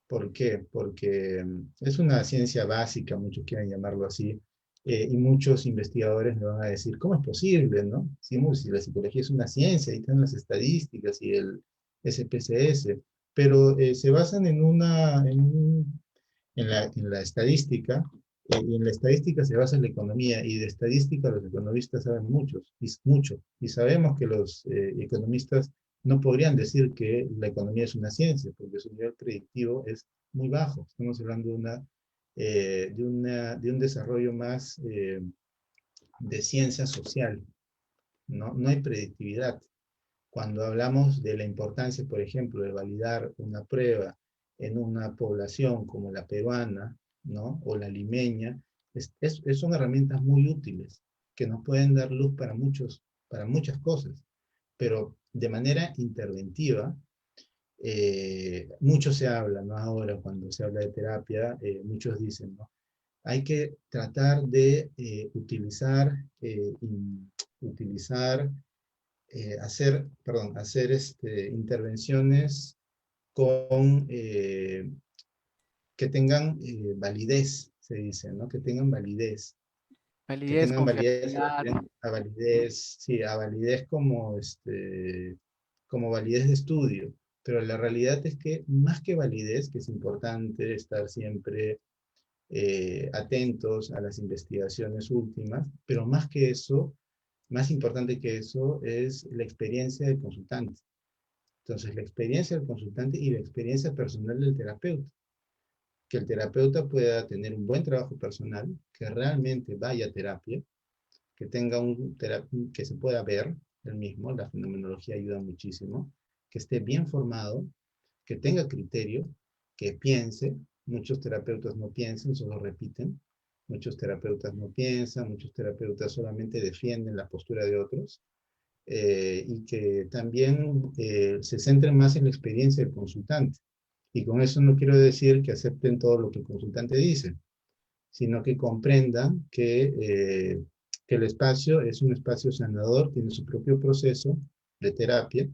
¿Por qué? Porque es una ciencia básica, muchos quieren llamarlo así, y muchos investigadores me van a decir, ¿cómo es posible, no? Si la psicología es una ciencia, ahí están las estadísticas y el SPSS, pero se basan en la estadística, y en la estadística se basa en la economía, y de estadística los economistas saben mucho, y sabemos que los economistas no podrían decir que la economía es una ciencia, porque su nivel predictivo es muy bajo. Estamos hablando de un desarrollo más de ciencia social, ¿no? No hay predictividad. Cuando hablamos de la importancia, por ejemplo, de validar una prueba en una población como la peruana, ¿no? O la limeña, son herramientas muy útiles que nos pueden dar luz para muchas cosas, pero de manera interventiva, mucho se habla, ¿no? Ahora cuando se habla de terapia, muchos dicen, ¿no? Hay que tratar de utilizar hacer intervenciones con, que tengan validez, se dice, ¿no? Que tengan validez. Que
validez,
tengan validez se
confiabilidad.
refieren a validez, sí, a validez como validez de estudio. Pero la realidad es que más que validez, que es importante estar siempre atentos a las investigaciones últimas, pero más que eso, más importante que eso es la experiencia del consultante. Entonces, la experiencia del consultante y la experiencia personal del terapeuta. Que el terapeuta pueda tener un buen trabajo personal, que realmente vaya a terapia, que tenga que se pueda ver el mismo, la fenomenología ayuda muchísimo, que esté bien formado, que tenga criterio, que piense. Muchos terapeutas no piensan, solo repiten. Muchos terapeutas no piensan, muchos terapeutas solamente defienden la postura de otros, y que también se centren más en la experiencia del consultante. Y con eso no quiero decir que acepten todo lo que el consultante dice, sino que comprendan que el espacio es un espacio sanador, tiene su propio proceso de terapia,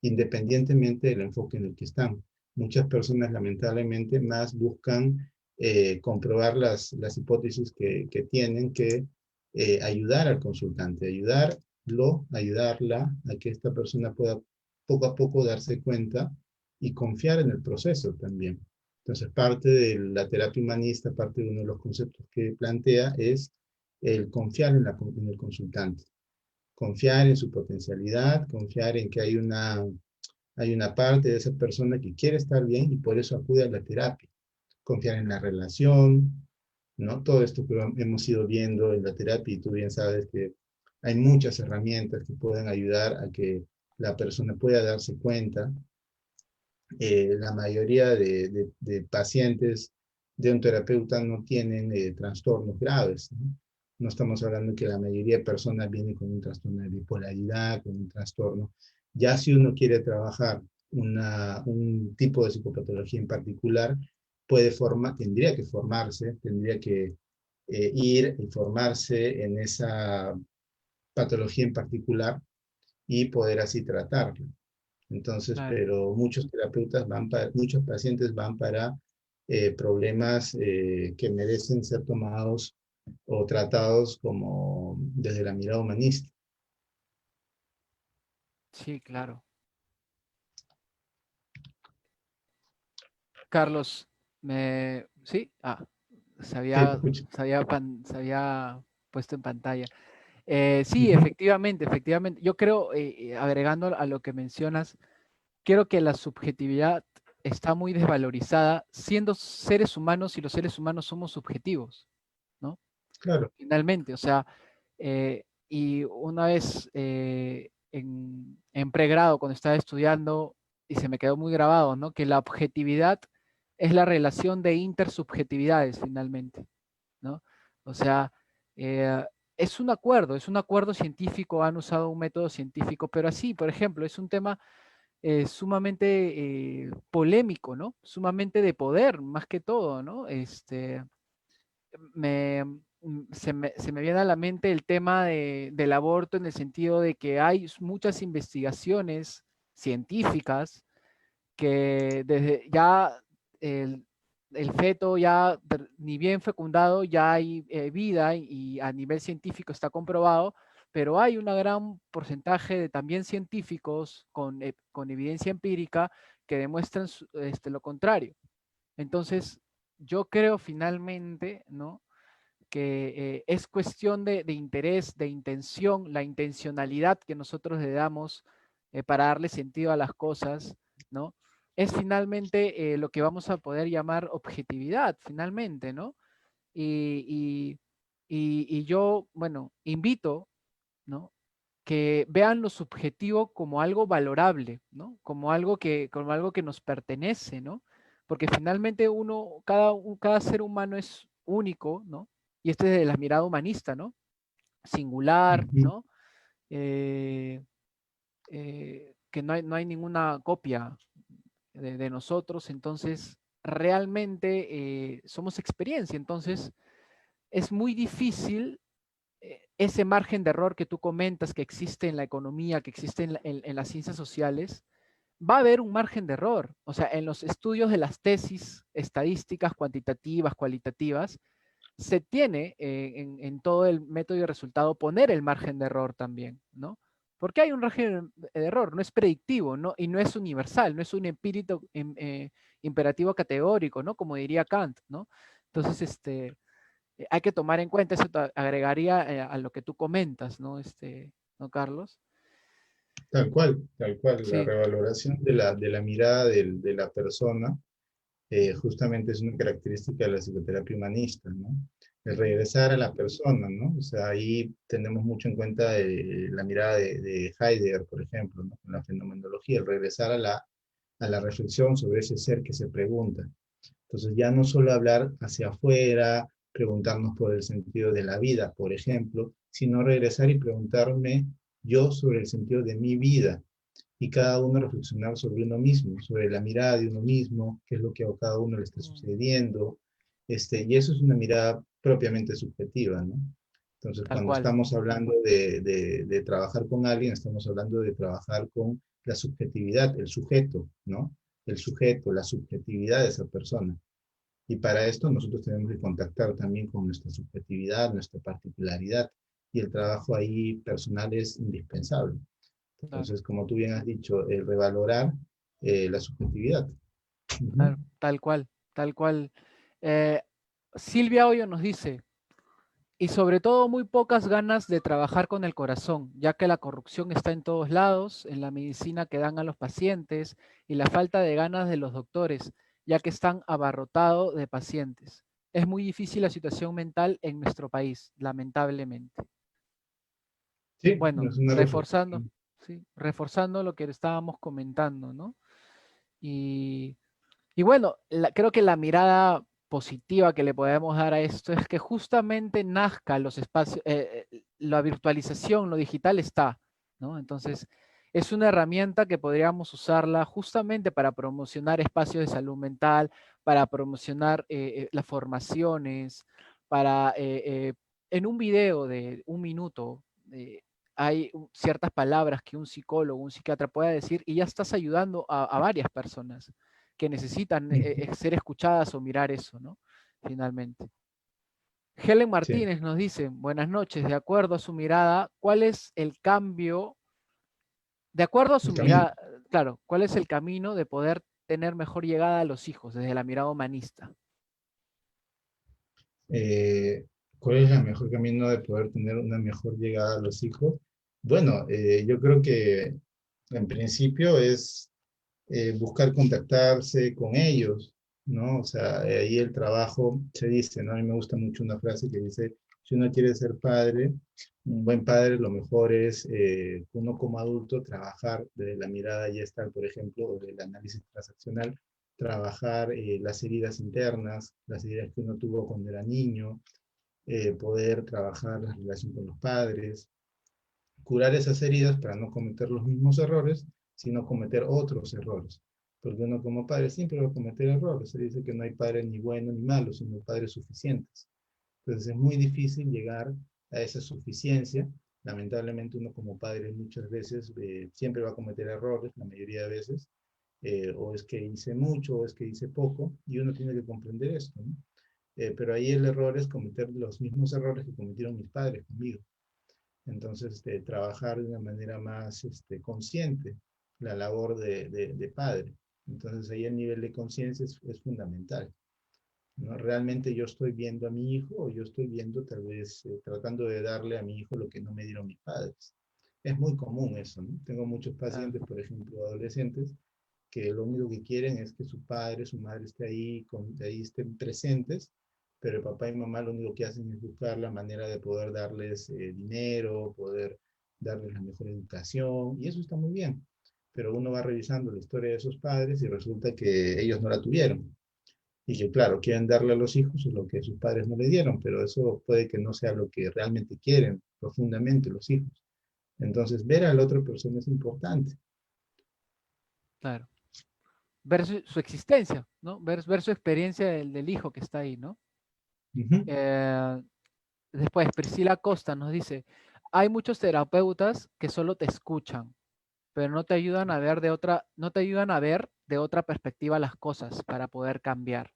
independientemente del enfoque en el que están. Muchas personas lamentablemente más buscan comprobar las hipótesis que tienen que ayudar al consultante, ayudarla a que esta persona pueda poco a poco darse cuenta y confiar en el proceso también. Entonces, parte de la terapia humanista, parte de uno de los conceptos que plantea es el confiar en el consultante, confiar en su potencialidad, confiar en que hay una parte de esa persona que quiere estar bien y por eso acude a la terapia, confiar en la relación, ¿no? Todo esto que hemos ido viendo en la terapia y tú bien sabes que hay muchas herramientas que pueden ayudar a que la persona pueda darse cuenta. La mayoría de pacientes de un terapeuta no tienen trastornos graves, ¿no? No estamos hablando de que la mayoría de personas vienen con un trastorno de bipolaridad, con un trastorno. Ya si uno quiere trabajar un tipo de psicopatología en particular, tendría que formarse, tendría que ir y formarse en esa patología en particular y poder así tratarla. Entonces,
Claro.
pero muchos pacientes van para problemas que merecen ser tomados o tratados como desde la mirada humanista.
Sí, claro. Carlos, sí,
Sí, te escucho.
se había puesto en pantalla. Sí,
Ujú.
efectivamente, efectivamente. Yo creo, agregando a lo que mencionas, creo que la subjetividad está muy desvalorizada, siendo seres humanos y los seres humanos somos subjetivos, ¿no?
Claro.
Finalmente, o sea, y una vez en pregrado, cuando estaba estudiando, y se me quedó muy grabado, ¿no? Que la objetividad es la relación de intersubjetividades, finalmente, ¿no? O sea, eh, es un acuerdo científico, han usado un método científico, pero así, por ejemplo, es un tema sumamente polémico, ¿no? Sumamente de poder, más que todo, ¿no? Me, se me viene a la mente el tema del aborto en el sentido de que hay muchas investigaciones científicas que desde ya el, el feto ya ni bien fecundado ya hay vida y a nivel científico está comprobado, pero hay un gran porcentaje de también científicos con evidencia empírica que demuestran lo contrario. Entonces, yo creo finalmente, ¿no? Que es cuestión de interés, de intención, la intencionalidad que nosotros le damos para darle sentido a las cosas, ¿no? Es finalmente lo que vamos a poder llamar objetividad, finalmente, ¿no? Y, y yo, bueno, invito, ¿no? Que vean lo subjetivo como algo valorable, ¿no? Como algo que nos pertenece, ¿no? Porque finalmente cada ser humano es único, ¿no? Y este es de la mirada humanista, ¿no? Singular,
Ujú.
¿no? Que no hay ninguna copia de nosotros, entonces realmente somos experiencia, entonces es muy difícil ese margen de error que tú comentas que existe en la economía, que existe en las ciencias sociales, va a haber un margen de error. O sea, en los estudios de las tesis estadísticas, cuantitativas, cualitativas, se tiene en todo el método y resultado poner el margen de error también, ¿no? Porque hay un margen de error, no es predictivo, ¿no? Y no es universal, no es un empírico, imperativo categórico, ¿no? Como diría Kant, ¿no? Entonces, hay que tomar en cuenta, eso agregaría a lo que tú comentas, ¿no? ¿No, Carlos?
Tal cual, la
Sí,
revaloración de la mirada de la persona justamente es una característica de la psicoterapia humanista, ¿no? El regresar a la persona, ¿no? O sea, ahí tenemos mucho en cuenta la mirada de Heidegger, por ejemplo, ¿no? Con la fenomenología, el regresar a la reflexión sobre ese ser que se pregunta. Entonces, ya no solo hablar hacia afuera, preguntarnos por el sentido de la vida, por ejemplo, sino regresar y preguntarme yo sobre el sentido de mi vida, y cada uno reflexionar sobre uno mismo, sobre la mirada de uno mismo, qué es lo que a cada uno le está sucediendo, y eso es una mirada propiamente subjetiva, ¿no? Entonces,
tal
cuando
cual.
estamos hablando de trabajar con alguien, estamos hablando de trabajar con la subjetividad, el sujeto, ¿no? El sujeto, la subjetividad de esa persona. Y para esto nosotros tenemos que contactar también con nuestra subjetividad, nuestra particularidad, y el trabajo ahí personal es indispensable.
Claro,
Entonces, como tú bien has dicho, revalorar la subjetividad. Ujú.
claro, tal cual, tal cual. Eh, Silvia Hoyo nos dice, y sobre todo muy pocas ganas de trabajar con el corazón, ya que la corrupción está en todos lados, en la medicina que dan a los pacientes y la falta de ganas de los doctores, ya que están abarrotados de pacientes. Es muy difícil la situación mental en nuestro país, lamentablemente.
Sí,
Bueno,
es una
reforzando,
reflexión.
sí, reforzando lo que estábamos comentando, ¿no? Y Y bueno, creo que la mirada positiva que le podemos dar a esto es que justamente nazca los espacios, la virtualización, lo digital está, ¿no? Entonces, es una herramienta que podríamos usarla justamente para promocionar espacios de salud mental, para promocionar las formaciones, para, en un video de un minuto, hay ciertas palabras que un psicólogo, un psiquiatra pueda decir y ya estás ayudando a varias personas que necesitan
Ujú.
ser escuchadas o mirar eso, ¿no? Finalmente. Helen
Sí.
Martínez nos dice, buenas noches, de acuerdo a su mirada, ¿cuál es el cambio, de acuerdo a su
El camino.
mirada, claro, cuál es el camino de poder tener mejor llegada a los hijos desde la mirada humanista?
Eh, ¿Cuál es el mejor camino de poder tener una mejor llegada a los hijos? Bueno, yo creo que en principio es buscar contactarse con ellos, ¿no? O sea, ahí el trabajo se dice, ¿no? A mí me gusta mucho una frase que dice, si uno quiere ser padre, un buen padre, lo mejor es uno como adulto trabajar desde la mirada y estar, por ejemplo, del análisis transaccional, trabajar las heridas internas, las heridas que uno tuvo cuando era niño, poder trabajar la relación con los padres, curar esas heridas para no cometer los mismos errores, sino cometer otros errores. Porque uno como padre siempre va a cometer errores. Se dice que no hay padre ni bueno ni malo, sino padres suficientes. Entonces es muy difícil llegar a esa suficiencia. Lamentablemente uno como padre muchas veces siempre va a cometer errores, la mayoría de veces, o es que hice mucho o es que hice poco, y uno tiene que comprender esto, ¿no? Pero ahí el error es cometer los mismos errores que cometieron mis padres conmigo. Entonces, trabajar de una manera más consciente la labor de padre. Entonces, ahí el nivel de conciencia es fundamental, ¿no? Realmente yo estoy viendo a mi hijo o yo estoy viendo tal vez tratando de darle a mi hijo lo que no me dieron mis padres. Es muy común eso, ¿no? Tengo muchos
Ah,
pacientes, por ejemplo, adolescentes, que lo único que quieren es que su padre, su madre esté ahí, ahí estén presentes, pero el papá y mamá lo único que hacen es buscar la manera de poder darles dinero, poder darles la mejor educación, y eso está muy bien. Pero uno va revisando la historia de esos padres y resulta que ellos no la tuvieron. Y que, claro, quieren darle a los hijos lo que sus padres no le dieron, pero eso puede que no sea lo que realmente quieren profundamente los hijos. Entonces, ver a la otra persona es importante.
claro. Ver su existencia, ¿no? Ver su experiencia del hijo que está ahí, ¿no?
Ujú.
Eh, Después, Priscila Costa nos dice, hay muchos terapeutas que solo te escuchan, pero no te ayudan a ver de otra, no te ayudan a ver de otra perspectiva las cosas para poder cambiar.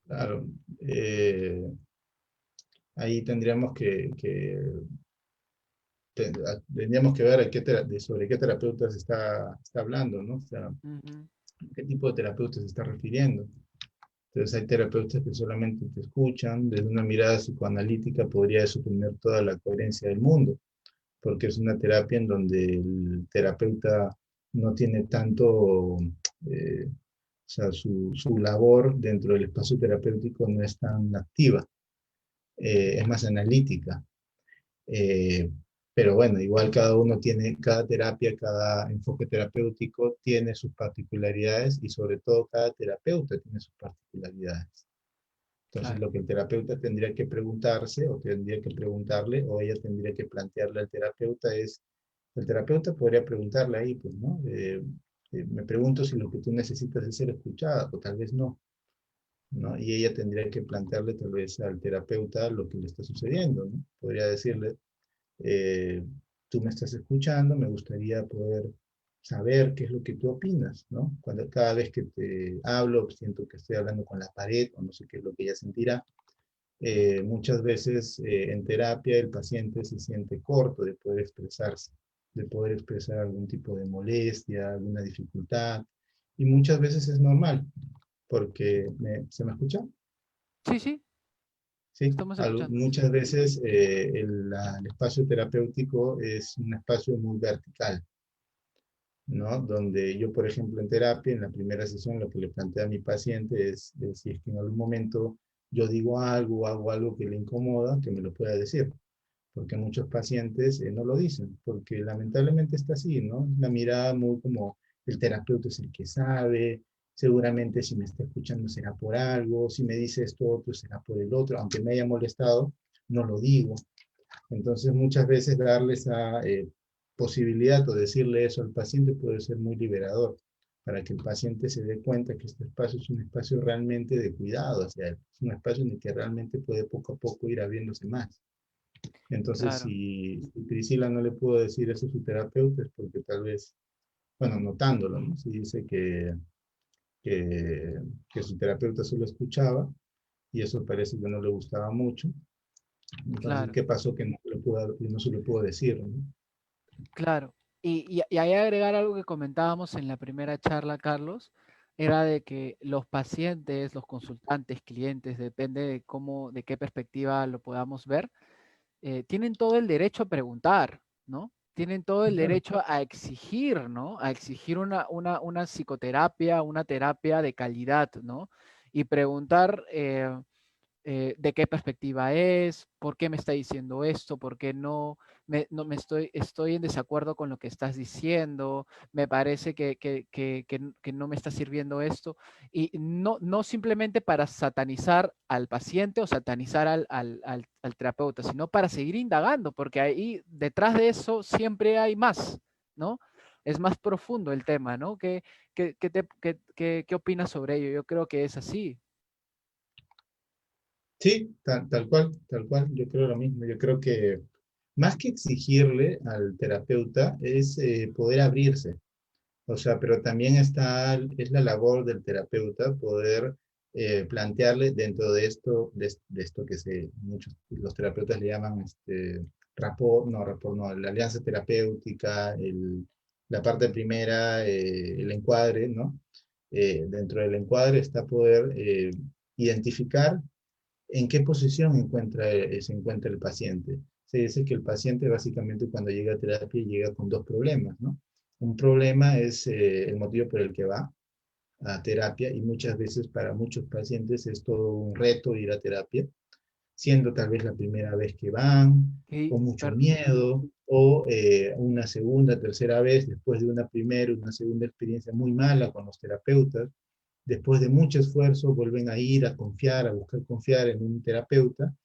Claro, eh, ahí tendríamos tendríamos que ver sobre qué terapeuta se está hablando, ¿no? O sea,
Ujú,
qué tipo de terapeuta se está refiriendo. Entonces hay terapeutas que solamente te escuchan, desde una mirada psicoanalítica podría suponer toda la coherencia del mundo, porque es una terapia en donde el terapeuta no tiene tanto, o sea, su labor dentro del espacio terapéutico no es tan activa, es más analítica. Eh, pero bueno, igual cada uno tiene, cada terapia, cada enfoque terapéutico tiene sus particularidades y sobre todo cada terapeuta tiene sus particularidades. Entonces,
claro,
lo que el terapeuta tendría que preguntarse o tendría que preguntarle o ella tendría que plantearle al terapeuta es, el terapeuta podría preguntarle ahí, pues, ¿no? Me pregunto si lo que tú necesitas es ser escuchada o tal vez no, ¿no? Y ella tendría que plantearle tal vez al terapeuta lo que le está sucediendo, ¿no? Podría decirle, tú me estás escuchando, me gustaría poder saber qué es lo que tú opinas, ¿no? Cuando cada vez que te hablo, siento que estoy hablando con la pared o no sé qué es lo que ella sentirá. Muchas veces en terapia el paciente se siente corto de poder expresarse, de poder expresar algún tipo de molestia, alguna dificultad, y muchas veces es normal, porque ¿se me escucha?
Sí, sí,
Sí,
estamos escuchando.
muchas veces el espacio terapéutico es un espacio muy vertical, ¿no? Donde yo, por ejemplo, en terapia, en la primera sesión, lo que le plantea a mi paciente es si es que en algún momento yo digo algo o hago algo que le incomoda, que me lo pueda decir, porque muchos pacientes no lo dicen, porque lamentablemente está así, ¿no? Una mirada muy como el terapeuta es el que sabe, seguramente si me está escuchando será por algo, si me dice esto otro será por el otro, aunque me haya molestado, no lo digo. Entonces, muchas veces darle esa posibilidad o decirle eso al paciente puede ser muy liberador para que el paciente se dé cuenta que este espacio es un espacio realmente de cuidado hacia él, es un espacio en el que realmente puede poco a poco ir abriéndose más. Entonces,
Claro,
si Priscila no le pudo decir eso a su terapeuta es porque tal vez, bueno, notándolo, ¿no? Si dice que, que su terapeuta solo escuchaba y eso parece que no le gustaba mucho, entonces,
claro,
¿qué pasó que no se lo pudo decir, ¿no?
claro. Y ahí agregar algo que comentábamos en la primera charla, Carlos, era de que los pacientes, los consultantes, clientes, depende de cómo, de qué perspectiva lo podamos ver, tienen todo el derecho a preguntar, ¿no? Tienen todo el
Claro.
derecho a exigir, ¿no? A exigir una psicoterapia, una terapia de calidad, ¿no? Y preguntar de qué perspectiva es, por qué me está diciendo esto, por qué no me estoy en desacuerdo con lo que estás diciendo, me parece que no me está sirviendo esto. Y no simplemente para satanizar al paciente o satanizar al terapeuta, sino para seguir indagando, porque ahí detrás de eso siempre hay más, ¿no? Es más profundo el tema, ¿no? ¿Qué opinas sobre ello? Yo creo que es así.
Sí, tal cual, yo creo lo mismo. Yo creo que más que exigirle al terapeuta es poder abrirse. O sea, pero también es la labor del terapeuta poder plantearle dentro de esto, de esto que muchos, los terapeutas le llaman rapport no, la alianza terapéutica, la parte primera, el encuadre, ¿no? Dentro del encuadre está poder identificar en qué posición se encuentra el paciente. Se dice que el paciente básicamente cuando llega a terapia llega con dos problemas, ¿no? Un problema es el motivo por el que va a terapia y muchas veces para muchos pacientes es todo un reto ir a terapia, siendo tal vez la primera vez que van,
Y,
con mucho
per-
miedo, o una segunda, tercera vez después de una primera, una segunda experiencia muy mala con los terapeutas, después de mucho esfuerzo vuelven a ir a confiar, a buscar confiar en un terapeuta.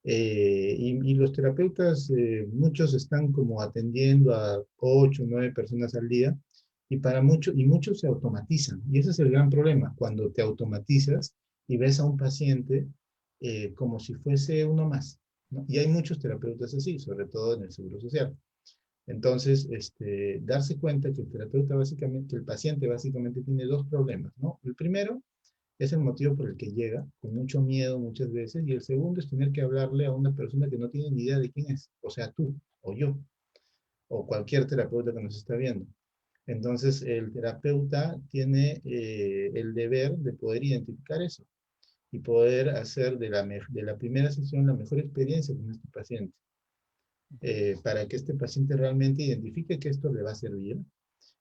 Y los terapeutas, muchos están como atendiendo a 8 o 9 personas al día y muchos se automatizan. Y ese es el gran problema, cuando te automatizas y ves a un paciente como si fuese uno más, ¿no? Y hay muchos terapeutas así, sobre todo en el Seguro Social. Entonces, darse cuenta que el terapeuta básicamente, que el paciente básicamente tiene dos problemas, ¿no? El primero es el motivo por el que llega, con mucho miedo muchas veces, y el segundo es tener que hablarle a una persona que no tiene ni idea de quién es, o sea, tú, o yo, o cualquier terapeuta que nos está viendo. Entonces, el terapeuta tiene el deber de poder identificar eso y poder hacer de la primera sesión la mejor experiencia con este paciente, para que este paciente realmente identifique que esto le va a servir,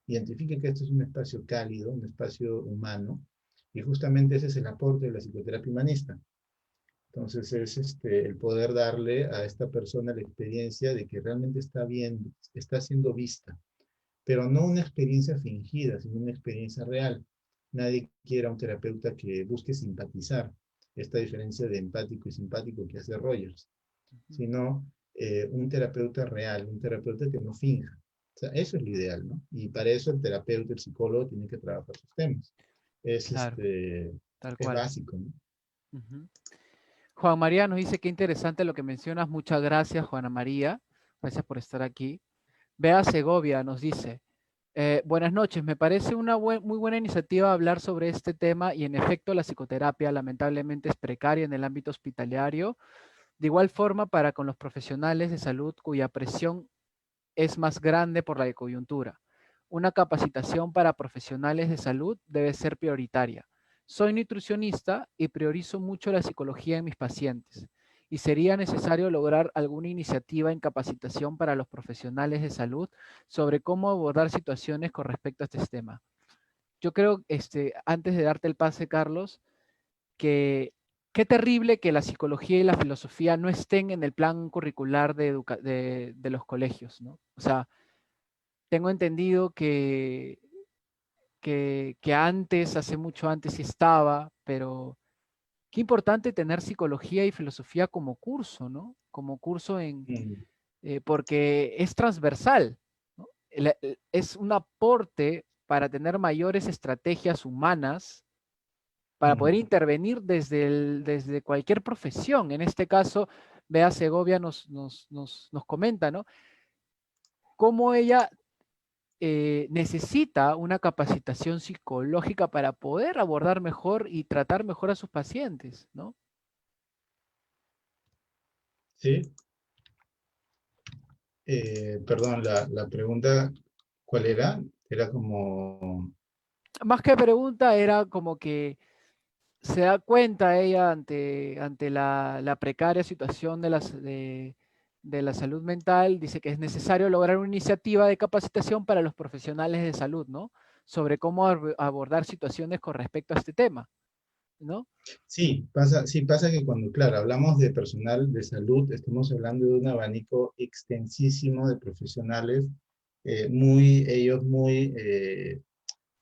identifique que esto es un espacio cálido, un espacio humano, y justamente ese es el aporte de la psicoterapia humanista. Entonces es el poder darle a esta persona la experiencia de que realmente está bien, está siendo vista, pero no una experiencia fingida, sino una experiencia real. Nadie quiere a un terapeuta que busque simpatizar, esta diferencia de empático y simpático que hace Rogers, sino un terapeuta real, un terapeuta que no finja. O sea, eso es lo ideal, ¿no? Y para eso el terapeuta, el psicólogo, tiene que trabajar sus temas. Es,
claro, tal
es
cual.
básico, ¿no?
Ujú. Juan María nos dice qué interesante lo que mencionas. Muchas gracias, Juana María. Gracias por estar aquí. Bea Segovia nos dice, buenas noches, me parece una muy buena iniciativa hablar sobre este tema y en efecto la psicoterapia lamentablemente es precaria en el ámbito hospitalario. De igual forma para con los profesionales de salud cuya presión es más grande por la coyuntura. Una capacitación para profesionales de salud debe ser prioritaria. Soy nutricionista y priorizo mucho la psicología en mis pacientes y sería necesario lograr alguna iniciativa en capacitación para los profesionales de salud sobre cómo abordar situaciones con respecto a este tema. Yo creo, antes de darte el pase, Carlos, que qué terrible que la psicología y la filosofía no estén en el plan curricular de los colegios, ¿no? O sea, tengo entendido que antes, hace mucho antes sí estaba, pero qué importante tener psicología y filosofía como curso, ¿no? Como curso
Mm,
porque es transversal, ¿no? Es un aporte para tener mayores estrategias humanas, para poder
mm.
intervenir desde cualquier profesión. En este caso, Bea Segovia nos comenta, ¿no? Cómo ella necesita una capacitación psicológica para poder abordar mejor y tratar mejor a sus pacientes, ¿no?
Sí, perdón, la pregunta, ¿cuál era? Era como,
Más que pregunta, era como que se da cuenta ella ante la precaria situación de la salud mental, dice que es necesario lograr una iniciativa de capacitación para los profesionales de salud, ¿no? Sobre cómo abordar situaciones con respecto a este tema, ¿no?
sí, pasa que cuando, claro, hablamos de personal de salud, estamos hablando de un abanico extensísimo de profesionales, ellos muy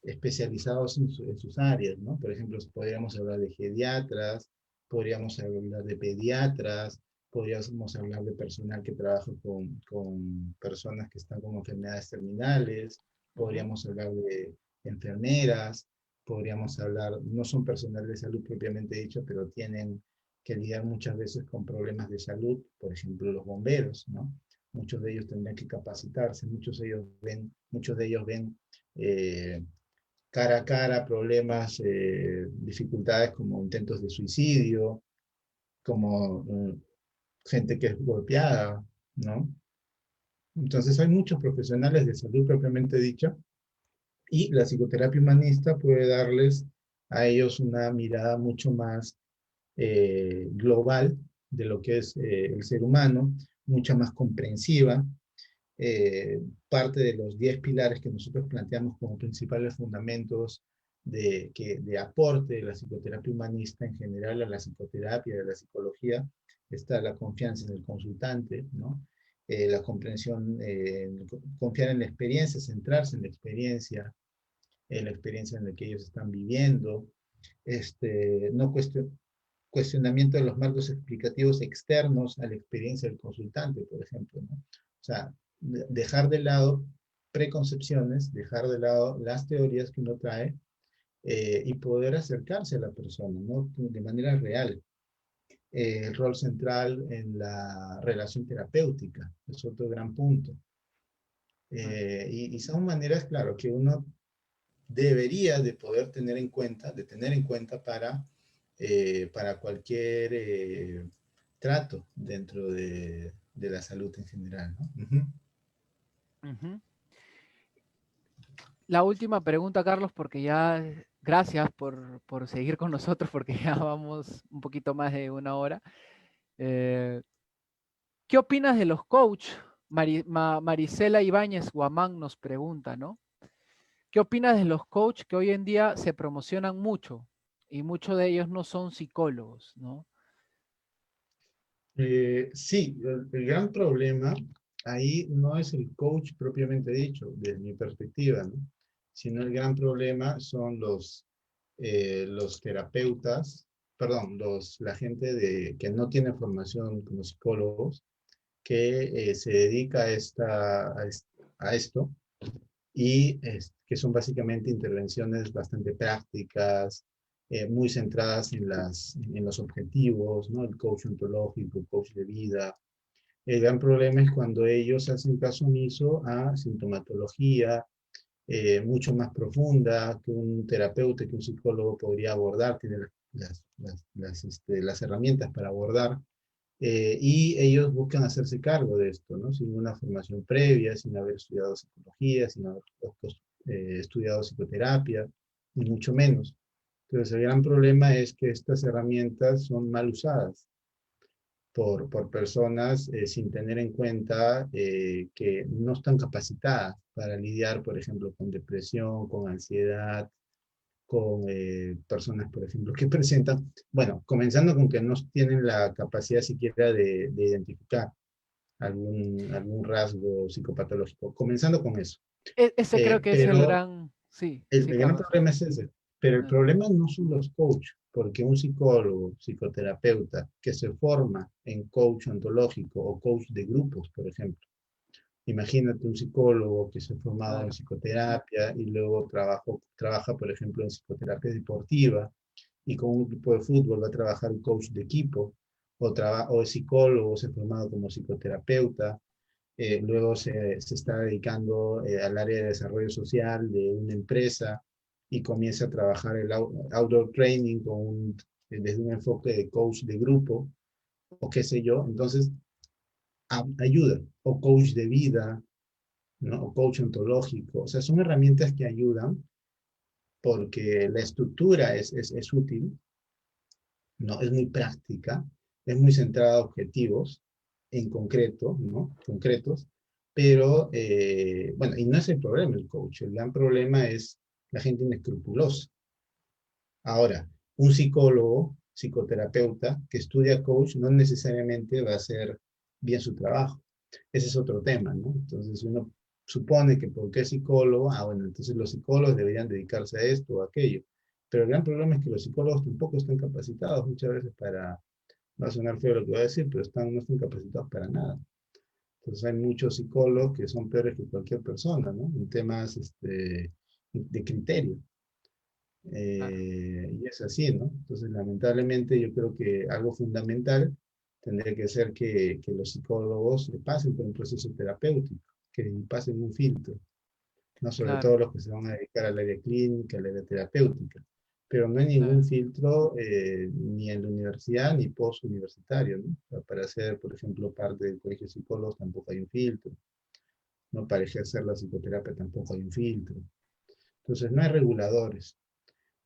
especializados en sus áreas, ¿no? Por ejemplo, podríamos hablar de geriatras, podríamos hablar de pediatras, podríamos hablar de personal que trabaja con personas que están con enfermedades terminales,
Ujú,
podríamos hablar de enfermeras, podríamos hablar, no son personal de salud propiamente dicho, pero tienen que lidiar muchas veces con problemas de salud, por ejemplo, los bomberos, ¿no? Muchos de ellos tendrían que capacitarse, muchos de ellos ven cara a cara problemas, dificultades como intentos de suicidio, como gente que es golpeada, ¿no? Entonces hay muchos profesionales de salud propiamente dicha y la psicoterapia humanista puede darles a ellos una mirada mucho más global de lo que es el ser humano, mucha más comprensiva, parte de los 10 pilares que nosotros planteamos como principales fundamentos de aporte de la psicoterapia humanista en general a la psicoterapia, a la psicología, está la confianza en el consultante, ¿no? La comprensión, confiar en la experiencia, centrarse en la experiencia en la que ellos están viviendo, no cuestionamiento de los marcos explicativos externos a la experiencia del consultante, por ejemplo, ¿no? O sea, dejar de lado preconcepciones, dejar de lado las teorías que uno trae y poder acercarse a la persona, ¿no? De manera real. El rol central en la relación terapéutica es otro gran punto.
mm,
Y son maneras, claro, que uno debería de poder tener en cuenta para cualquier trato dentro de la salud en general, ¿no? Ujú.
ujú. La última pregunta, Carlos, porque ya, gracias por seguir con nosotros, porque ya vamos un poquito más de una hora. Eh, ¿Qué opinas de los coach? Marisela Ibáñez Guamán nos pregunta, ¿no? ¿Qué opinas de los coach que hoy en día se promocionan mucho y muchos de ellos no son psicólogos, ¿no?
Sí, el gran problema ahí no es el coach propiamente dicho, desde mi perspectiva, ¿no? Sino el gran problema son los terapeutas, perdón, la gente que no tiene formación como psicólogos, que se dedica a esto y que son básicamente intervenciones bastante prácticas, muy centradas en los objetivos, ¿no? El coach ontológico, el coach de vida, El gran problema es cuando ellos hacen caso omiso a sintomatología mucho más profunda que un terapeuta, que un psicólogo podría abordar, tiene las herramientas para abordar, y ellos buscan hacerse cargo de esto, ¿no? Sin una formación previa, sin haber estudiado psicología, sin haber estudiado psicoterapia, ni mucho menos. Entonces, el gran problema es que estas herramientas son mal usadas por personas sin tener en cuenta que no están capacitadas para lidiar, por ejemplo, con depresión, con ansiedad, con personas, por ejemplo, que presentan, bueno, comenzando con que no tienen la capacidad siquiera de identificar algún rasgo psicopatológico, comenzando con eso.
Ese creo que es el
Pero
gran, sí,
el
sí,
gran
Carlos.
problema es ese. Pero el
Ah,
problema no son los coaches, porque un psicólogo, psicoterapeuta que se forma en coach ontológico o coach de grupos, por ejemplo. Imagínate un psicólogo que se ha formado en
claro,
psicoterapia y luego trabaja, por ejemplo, en psicoterapia deportiva y con un equipo de fútbol va a trabajar un coach de equipo, o es psicólogo, se ha formado como psicoterapeuta, luego se está dedicando al área de desarrollo social de una empresa y comienza a trabajar el outdoor training desde un enfoque de coach de grupo o qué sé yo. Entonces, ayuda, o coach de vida, ¿no? O coach ontológico. O sea, son herramientas que ayudan porque la estructura es útil, ¿no? Es muy práctica, es muy centrada a objetivos en concreto, ¿no? Concretos, pero, bueno, y no es el problema el coach, el gran problema es la gente inescrupulosa. Ahora, un psicólogo, psicoterapeuta que estudia coach no necesariamente va a hacer bien su trabajo. Ese es otro tema, ¿no? Entonces uno supone que porque es psicólogo, bueno, entonces los psicólogos deberían dedicarse a esto o a aquello. Pero el gran problema es que los psicólogos tampoco están capacitados muchas veces para, va a sonar feo lo que voy a decir, pero no están capacitados para nada. Entonces hay muchos psicólogos que son peores que cualquier persona, ¿no? En temas de criterio.
claro,
Y es así, ¿no? Entonces, lamentablemente, yo creo que algo fundamental tendría que ser que los psicólogos pasen por un proceso terapéutico, que pasen un filtro, ¿no? Sobre
claro,
todo los que se van a dedicar al área clínica, al área terapéutica. Pero no hay ningún
claro,
filtro ni en la universidad ni post-universitario, ¿no? O sea, para ser, por ejemplo, parte del colegio de psicólogos tampoco hay un filtro, ¿no? Para ejercer la psicoterapia tampoco hay un filtro. Entonces, no hay reguladores.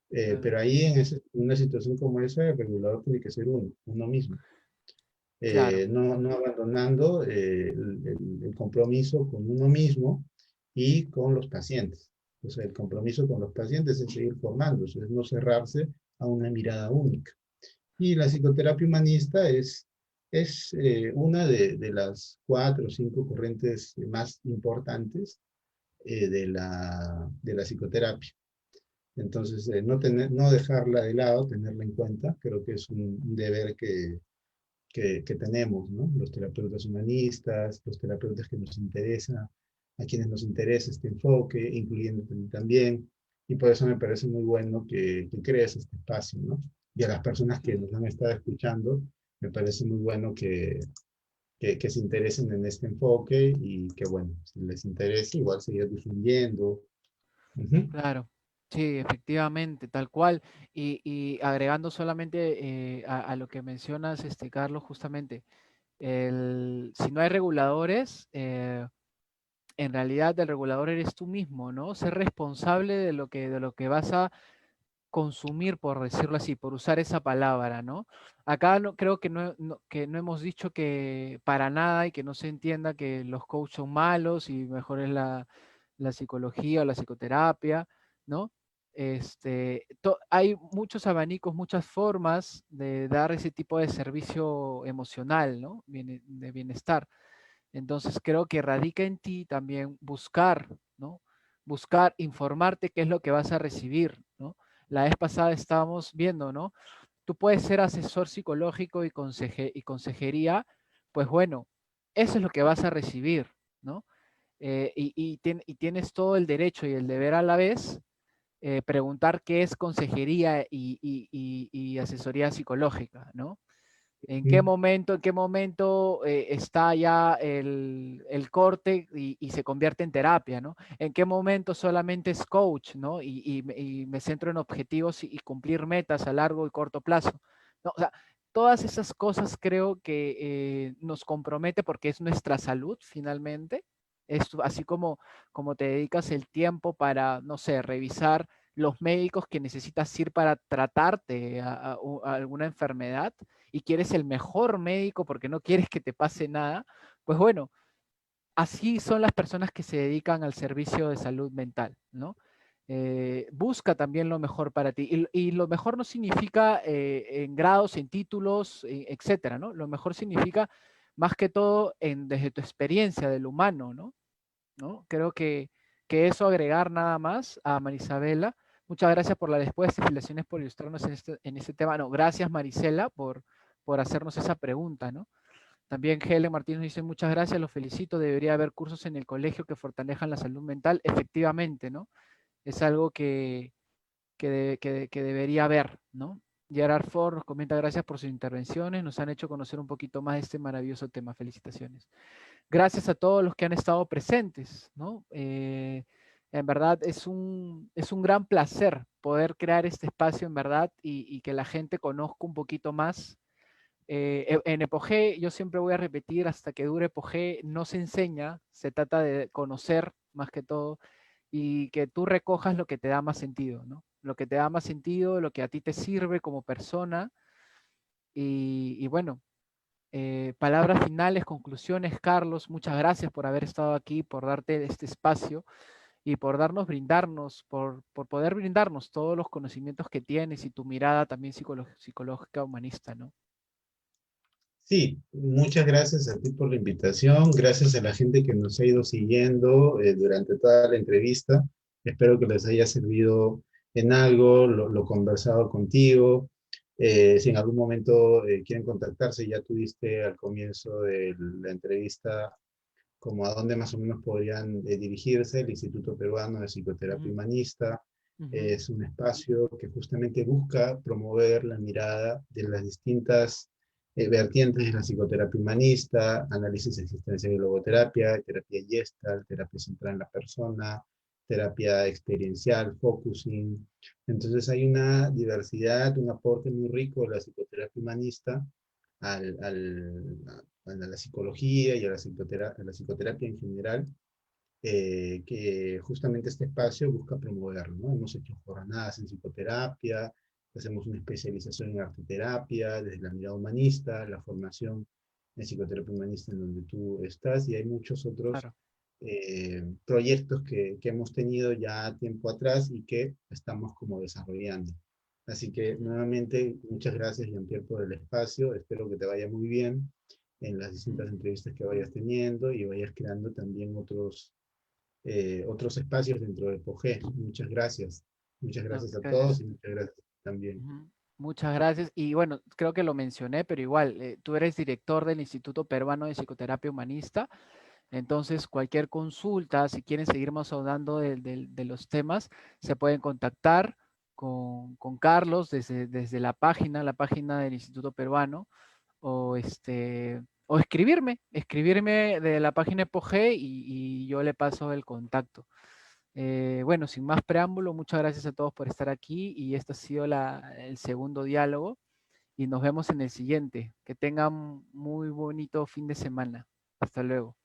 claro,
Pero ahí en una situación como esa, el regulador tiene que ser uno mismo,
claro,
no abandonando el compromiso con uno mismo y con los pacientes. O sea, el compromiso con los pacientes es seguir formándose, es no cerrarse a una mirada única. Y la psicoterapia humanista es una de las 4 o 5 corrientes más importantes de la psicoterapia. Entonces, no dejarla de lado, tenerla en cuenta, creo que es un deber que tenemos, ¿no? Los terapeutas humanistas, los terapeutas que nos interesa, a quienes nos interesa este enfoque, incluyendo también, y por eso me parece muy bueno que crees este espacio, ¿no? Y a las personas que
sí.
nos han estado escuchando, me parece muy bueno que se interesen en este enfoque y que, bueno, si les interesa, igual seguir difundiendo. Ujú.
Claro, sí, efectivamente, tal cual. Y agregando solamente a lo que mencionas, Carlos, justamente, si no hay reguladores, en realidad el regulador eres tú mismo, ¿no? Ser responsable de lo que vas a consumir, por decirlo así, por usar esa palabra, ¿no? Acá no, creo que no hemos dicho que para nada y que no se entienda que los coaches son malos y mejor es la psicología o la psicoterapia, ¿no? Hay muchos abanicos, muchas formas de dar ese tipo de servicio emocional, ¿no? De bienestar. Entonces creo que radica en ti también buscar, ¿no? Buscar, informarte qué es lo que vas a recibir, ¿no? La vez pasada estábamos viendo, ¿no? Tú puedes ser asesor psicológico y consejería, pues bueno, eso es lo que vas a recibir, ¿no? Y tienes todo el derecho y el deber a la vez preguntar qué es consejería y asesoría psicológica, ¿no? en qué momento está ya el corte y se convierte en terapia, ¿no? En qué momento solamente es coach, ¿no? Y me centro en objetivos y cumplir metas a largo y corto plazo, ¿no? O sea, todas esas cosas creo que nos compromete porque es nuestra salud finalmente. Es así como te dedicas el tiempo para, no sé, revisar los médicos que necesitas ir para tratarte a alguna enfermedad y quieres el mejor médico porque no quieres que te pase nada, pues bueno, así son las personas que se dedican al servicio de salud mental, ¿no? Busca también lo mejor para ti. Y lo mejor no significa en grados, en títulos, etcétera, ¿no? Lo mejor significa más que todo desde tu experiencia del humano, ¿no? ¿No? Creo que eso agregar nada más a Marisabela. Muchas gracias por la respuesta y felicitaciones por ilustrarnos en este tema. No, gracias Marisela por hacernos esa pregunta, ¿no? También Helen Martínez dice muchas gracias, los felicito, debería haber cursos en el colegio que fortalezcan la salud mental. Efectivamente, ¿no? Es algo que debería haber, ¿no? Gerard Ford nos comenta gracias por sus intervenciones, nos han hecho conocer un poquito más de este maravilloso tema. Felicitaciones. Gracias a todos los que han estado presentes, ¿no? En verdad es un gran placer poder crear este espacio, en verdad, y que la gente conozca un poquito más. En Epogé, yo siempre voy a repetir, hasta que dure Epogé, no se enseña, se trata de conocer más que todo, y que tú recojas lo que te da más sentido, ¿no? Lo que te da más sentido, lo que a ti te sirve como persona, y bueno, palabras finales, conclusiones, Carlos, muchas gracias por haber estado aquí, por darte este espacio y por brindarnos, por poder brindarnos todos los conocimientos que tienes y tu mirada también psicológica, humanista, ¿no?
Sí, muchas gracias a ti por la invitación, gracias a la gente que nos ha ido siguiendo durante toda la entrevista. Espero que les haya servido en algo, lo conversado contigo. Si en algún momento quieren contactarse, ya tuviste al comienzo de la entrevista como a dónde más o menos podrían dirigirse. El Instituto Peruano de Psicoterapia
Ujú,
Humanista
ujú,
es un espacio que justamente busca promover la mirada de las distintas vertientes de la psicoterapia humanista, análisis existencial y logoterapia, terapia Gestalt, terapia centrada en la persona, terapia experiencial, focusing. Entonces hay una diversidad, un aporte muy rico de la psicoterapia humanista al, al, a la psicología y a la psicoterapia en general, que justamente este espacio busca promoverlo, ¿no? Hemos hecho jornadas en psicoterapia, hacemos una especialización en arteterapia, desde la mirada humanista, la formación en psicoterapia humanista en donde tú estás, y hay muchos otros
claro.
proyectos que hemos tenido ya tiempo atrás y que estamos como desarrollando. Así que
Ujú,
nuevamente, muchas gracias, Jean-Pierre, por el espacio. Espero que te vaya muy bien en las
ujú.
distintas entrevistas que vayas teniendo y vayas creando también otros espacios dentro de POGE. Muchas gracias. Muchas
No,
gracias a todos
gracias.
y muchas gracias también.
Ujú. Muchas gracias. Y bueno, creo que lo mencioné, pero igual, tú eres director del Instituto Peruano de Psicoterapia Humanista. Entonces, cualquier consulta, si quieren seguir más hablando de los temas, se pueden contactar con Carlos desde la página del Instituto Peruano, o, o escribirme de la página Epoge y yo le paso el contacto. Bueno, sin más preámbulo, muchas gracias a todos por estar aquí y este ha sido el segundo diálogo y nos vemos en el siguiente. Que tengan muy bonito fin de semana. Hasta luego.